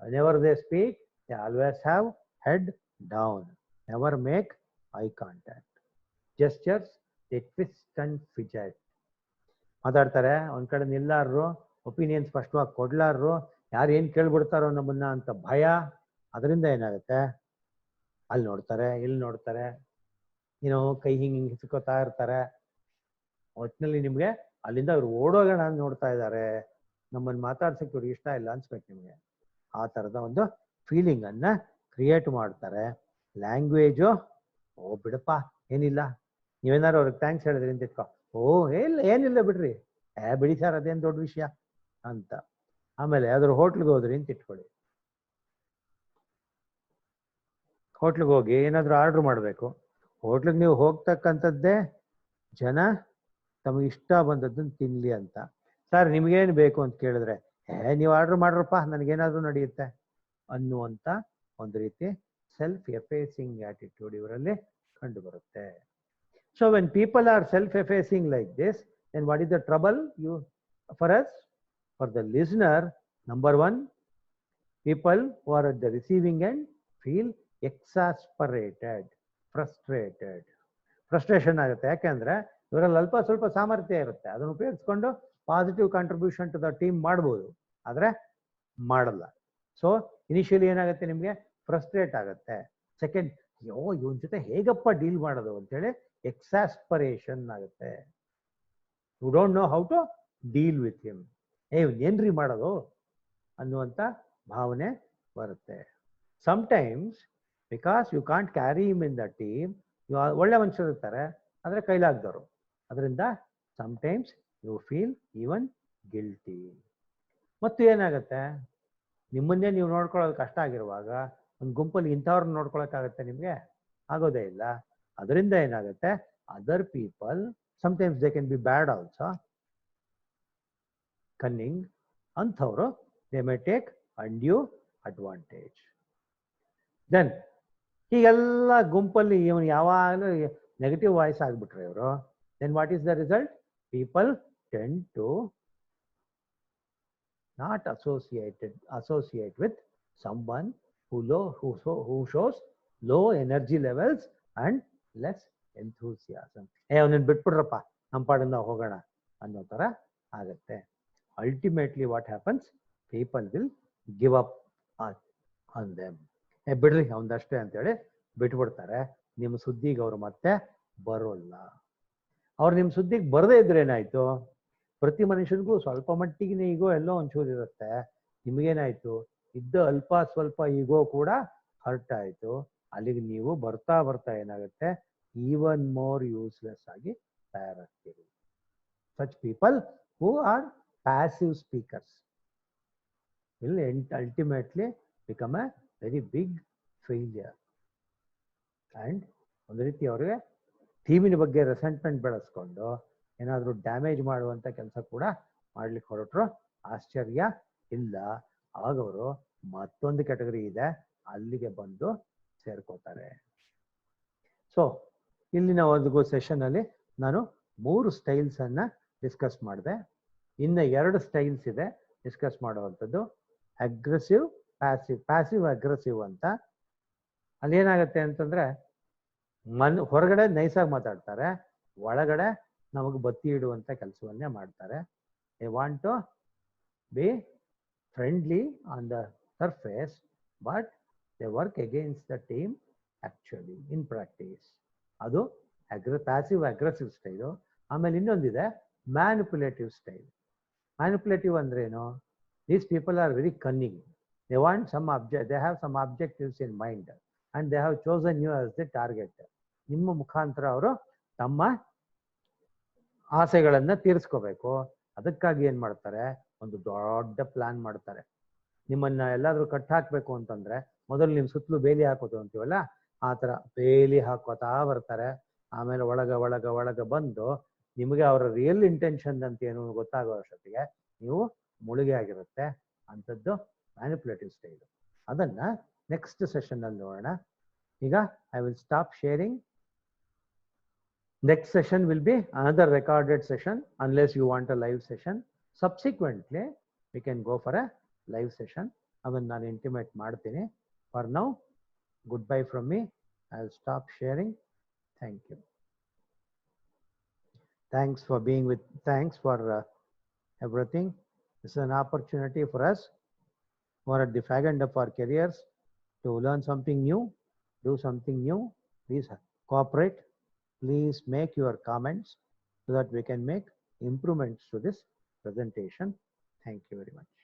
whenever they speak, they always have head down, never make eye contact. Gestures, they twist and fidget. ಮಾತಾಡ್ತಾರೆ, ಒಂದ್ ಕಡೆ ನಿಲ್ಲಾರರು, opinion ಸ್ಪಷ್ಟವಾಗಿ ಕೊಡ್ಲಾರರು, ಯಾರು ಏನ್ ಕೇಳ್ಬಿಡ್ತಾರೋ ನಮ್ಮನ್ನ ಅಂತ ಭಯ. ಅದರಿಂದ ಏನಾಗುತ್ತೆ? ಅಲ್ಲಿ ನೋಡ್ತಾರೆ, ಇಲ್ಲಿ ನೋಡ್ತಾರೆ, ಏನೋ ಕೈ ಹಿಂಗೆ ಹಿಸ್ಕೋತಾ ಇರ್ತಾರೆ. ಒಟ್ಟಿನಲ್ಲಿ ನಿಮ್ಗೆ ಅಲ್ಲಿಂದ ಅವ್ರು ಓಡೋಗೋಣ ಅಂತ ನೋಡ್ತಾ ಇದ್ದಾರೆ, ನಮ್ಮನ್ನು ಮಾತಾಡ್ಸಕ್ಕೆ ಇವ್ರಿಗೆ ಇಷ್ಟ ಇಲ್ಲ ಅನ್ಸ್ಬೇಕು ನಿಮ್ಗೆ. ಆ ಥರದ ಒಂದು ಫೀಲಿಂಗ್ ಅನ್ನ ಕ್ರಿಯೇಟ್ ಮಾಡ್ತಾರೆ. ಲ್ಯಾಂಗ್ವೇಜು, ಓ ಬಿಡಪ್ಪ ಏನಿಲ್ಲ, ನೀವೇನಾದ್ರು ಅವ್ರಿಗೆ ಥ್ಯಾಂಕ್ಸ್ ಹೇಳಿದ್ರಿ ಅಂತ ಇಟ್ಕೊ, ಓ ಏನಿಲ್ಲ ಬಿಡ್ರಿ, ಬಿಡಿ ಸರ್ ಅದೇನು ದೊಡ್ಡ ವಿಷಯ ಅಂತ. ಆಮೇಲೆ ಯಾವ್ದಾದ್ರು ಹೋಟ್ಲಿಗೆ ಹೋದ್ರಿ ಅಂತ ಇಟ್ಕೊಳ್ಳಿ, ಹೋಟ್ಲಿಗೆ ಹೋಗಿ ಏನಾದ್ರು ಆರ್ಡ್ರ್ ಮಾಡಬೇಕು. ಹೋಟ್ಲಿಗೆ ನೀವು ಹೋಗ್ತಕ್ಕಂಥದ್ದೇ ಜನ ತಮಗೆ ಇಷ್ಟ ಬಂದದ್ದನ್ನು ತಿನ್ಲಿ ಅಂತ. ಸರ್ ನಿಮ್ಗೇನು ಬೇಕು ಅಂತ ಕೇಳಿದ್ರೆ, ನೀವು ಆರ್ಡ್ರ್ ಮಾಡ್ರಪ್ಪ ನನಗೇನಾದ್ರೂ ನಡೆಯುತ್ತೆ ಅನ್ನುವಂಥ ಒಂದು ರೀತಿ ಸೆಲ್ಫ್ ಎಫೇಸಿಂಗ್ ಆಟಿಟ್ಯೂಡ್ ಇವರಲ್ಲಿ ಕಂಡು ಬರುತ್ತೆ. So when people are self effacing like this, then what is the trouble for us? For the listener, number one, people who are at the receiving end feel exasperated, frustrated. Frustration ಆಗುತ್ತೆ. ಯಾಕೆಂದ್ರೆ ಇವರಲ್ಲಿ ಅಲ್ಪ ಸ್ವಲ್ಪ ಸಾಮರ್ಥ್ಯ ಇರುತ್ತೆ, ಅದನ್ನು ಉಪಯೋಗಿಸ್ಕೊಂಡು positive contribution to the team ಮಾಡ್ಬೋದು, ಆದರೆ ಮಾಡಲ್ಲ. ಸೊ ಇನಿಷಿಯಲಿ ಏನಾಗುತ್ತೆ, ನಿಮಗೆ ಫ್ರಸ್ಟ್ರೇಟ್ ಆಗುತ್ತೆ. ಸೆಕೆಂಡ್, ಇವನ್ ಜೊತೆ ಹೇಗಪ್ಪ ಡೀಲ್ ಮಾಡೋದು ಅಂತೇಳಿ ಎಕ್ಸಾಸ್ಪರೇಷನ್ ಆಗುತ್ತೆ. You don't know how to deal with him. ಏನ್ರಿ ಮಾಡೋದು ಅನ್ನುವಂಥ ಭಾವನೆ ಬರುತ್ತೆ. Sometimes because you can't carry him in the team, ಒಳ್ಳೆ ಮನುಷ್ಯರು ಇರ್ತಾರೆ ಆದರೆ ಕೈಲಾಗ್ದವರು, ಅದರಿಂದ sometimes you feel even guilty. ಮತ್ತು ಏನಾಗುತ್ತೆ, ನಿಮ್ಮನ್ನೇ ನೀವು ನೋಡ್ಕೊಳ್ಳೋದು ಕಷ್ಟ ಆಗಿರುವಾಗ ಒಂದು ಗುಂಪಲ್ಲಿ ಇಂಥವ್ರನ್ನ ನೋಡ್ಕೊಳಕ್ಕಾಗತ್ತೆ ನಿಮಗೆ? ಆಗೋದೇ ಇಲ್ಲ. ಅದರಿಂದ ಏನಾಗುತ್ತೆ, other people sometimes they can be bad also, cunning ಅಂಥವ್ರು they may take undue advantage. Then ಹೀಗೆಲ್ಲ ಗುಂಪಲ್ಲಿ ಇವನು ಯಾವಾಗಲೂ ನೆಗೆಟಿವ್ ವಾಯ್ಸ್ ಆಗಿಬಿಟ್ರೆ ಇವರು, then what is the result? People tend to not associate with someone who shows low energy levels and less enthusiasm. ಅವನನ್ನು ಬಿಟ್ಬಿಡ್ರಪ್ಪ, ನಮ್ಮ ಪಾಡಿಂದ ನಾವು ಹೋಗೋಣ ಅನ್ನೋ ಥರ ಆಗುತ್ತೆ. Ultimately what happens, people will give up on them. ಬಿಡ್ರಿ ಅವನದಷ್ಟೇ ಅಂತೇಳಿ ಬಿಟ್ಬಿಡ್ತಾರೆ. ನಿಮ್ಮ ಸುದ್ದಿಗೆ ಅವರು ಮತ್ತೆ ಬರೋಲ್ಲ. ಅವ್ರು ನಿಮ್ಮ ಸುದ್ದಿಗೆ ಬರದೇ ಇದ್ರೆ ಏನಾಯ್ತು? ಪ್ರತಿ ಮನುಷ್ಯನಿಗೂ ಸ್ವಲ್ಪ ಮಟ್ಟಿಗಿನ ಈಗೋ ಎಲ್ಲೋ ಒಂಚೂರು ಇರುತ್ತೆ. ನಿಮಗೇನಾಯ್ತು? ಇದ್ದ ಅಲ್ಪ ಸ್ವಲ್ಪ ಈಗೋ ಕೂಡ ಹರ್ಟ್ ಆಯಿತು. ಅಲ್ಲಿಗೆ ನೀವು ಬರ್ತಾ ಬರ್ತಾ ಏನಾಗುತ್ತೆ, ಈವನ್ ಮೋರ್ ಯೂಸ್ಲೆಸ್ ಆಗಿ ತಯಾರಾಗ್ತೀರಿ. Such people who are passive speakers will ultimately become a very big failure. And ಒಂದು ರೀತಿ ಅವ್ರಿಗೆ ಟೀಮಿನ ಬಗ್ಗೆ ರೆಸೆಂಟ್ಮೆಂಟ್ ಬೆಳೆಸ್ಕೊಂಡು ಏನಾದರೂ ಡ್ಯಾಮೇಜ್ ಮಾಡುವಂಥ ಕೆಲಸ ಕೂಡ ಮಾಡ್ಲಿಕ್ಕೆ ಹೊರಟರು ಆಶ್ಚರ್ಯ ಇಲ್ಲ. ಆಗವರು ಮತ್ತೊಂದು ಕ್ಯಾಟಗರಿ ಇದೆ, ಅಲ್ಲಿಗೆ ಬಂದು ಸೇರ್ಕೋತಾರೆ. ಸೊ ಇಲ್ಲಿನ ಒಂದು ಸೆಷನಲ್ಲಿ ನಾನು 3 ಸ್ಟೈಲ್ಸನ್ನು ಡಿಸ್ಕಸ್ ಮಾಡಿದೆ. ಇನ್ನು 2 ಸ್ಟೈಲ್ಸ್ ಇದೆ ಡಿಸ್ಕಸ್ ಮಾಡುವಂಥದ್ದು, ಅಗ್ರೆಸಿವ್, ಪ್ಯಾಸಿವ್ ಅಗ್ರೆಸಿವ್ ಅಂತ. ಅಲ್ಲೇನಾಗತ್ತೆ ಅಂತಂದರೆ ಹೊರಗಡೆ ನೈಸಾಗಿ ಮಾತಾಡ್ತಾರೆ, ಒಳಗಡೆ ನಮಗೆ ಬತ್ತಿ ಇಡುವಂಥ ಕೆಲಸವನ್ನೇ ಮಾಡ್ತಾರೆ. They want to be friendly on the surface, but they work against the team actually in practice. ಅದು ಪ್ಯಾಸಿವ್ ಅಗ್ರೆಸಿವ್ ಸ್ಟೈಲು. ಆಮೇಲೆ ಇನ್ನೊಂದಿದೆ ಮ್ಯಾನಿಪುಲೇಟಿವ್ ಸ್ಟೈಲ್. ಮ್ಯಾನಿಪುಲೇಟಿವ್ ಅಂದ್ರೇನು? These people are very cunning. They want they have some objectives in mind and they have chosen you as the target. ನಿಮ್ಮ ಮುಖಾಂತರ ಅವರು ತಮ್ಮ ಆಸೆಗಳನ್ನು ತೀರಿಸ್ಕೋಬೇಕು. ಅದಕ್ಕಾಗಿ ಏನು ಮಾಡ್ತಾರೆ, ಒಂದು ದೊಡ್ಡ ಪ್ಲಾನ್ ಮಾಡ್ತಾರೆ. ನಿಮ್ಮನ್ನು ಎಲ್ಲಾದರೂ ಕಟ್ ಹಾಕಬೇಕು ಅಂತಂದರೆ ಮೊದಲು ನಿಮ್ಮ ಸುತ್ತಲೂ ಬೇಲಿ ಹಾಕೋದು ಅಂತೀವಲ್ಲ, ಆ ಥರ ಬೇಲಿ ಹಾಕೋತಾ ಬರ್ತಾರೆ. ಆಮೇಲೆ ಒಳಗೆ ಬಂದು ನಿಮಗೆ ಅವರ ರಿಯಲ್ ಇಂಟೆನ್ಷನ್ ಅಂತ ಏನು ಗೊತ್ತಾಗೋ ಅಷ್ಟೊತ್ತಿಗೆ ನೀವು ಮುಳುಗೆ ಆಗಿರುತ್ತೆ. ಅಂಥದ್ದು ಮ್ಯಾನಿಪುಲೇಟಿವ್ ಸ್ಟೈಲು. ಅದನ್ನು ನೆಕ್ಸ್ಟ್ ಸೆಷನ್ನಲ್ಲಿ ನೋಡೋಣ. ಈಗ I will stop sharing. Next session will be another recorded session unless you want a live session. Subsequently, we can go for a live session. Adannu nanu intimate ಮಾಡ್ತೀನಿ. For now, goodbye from me. I'll stop sharing. Thank you. Thanks for everything. This is an opportunity for us who are at the fag end of our careers to learn something new, do something new. Please cooperate. Please make your comments so that we can make improvements to this presentation. Thank you very much.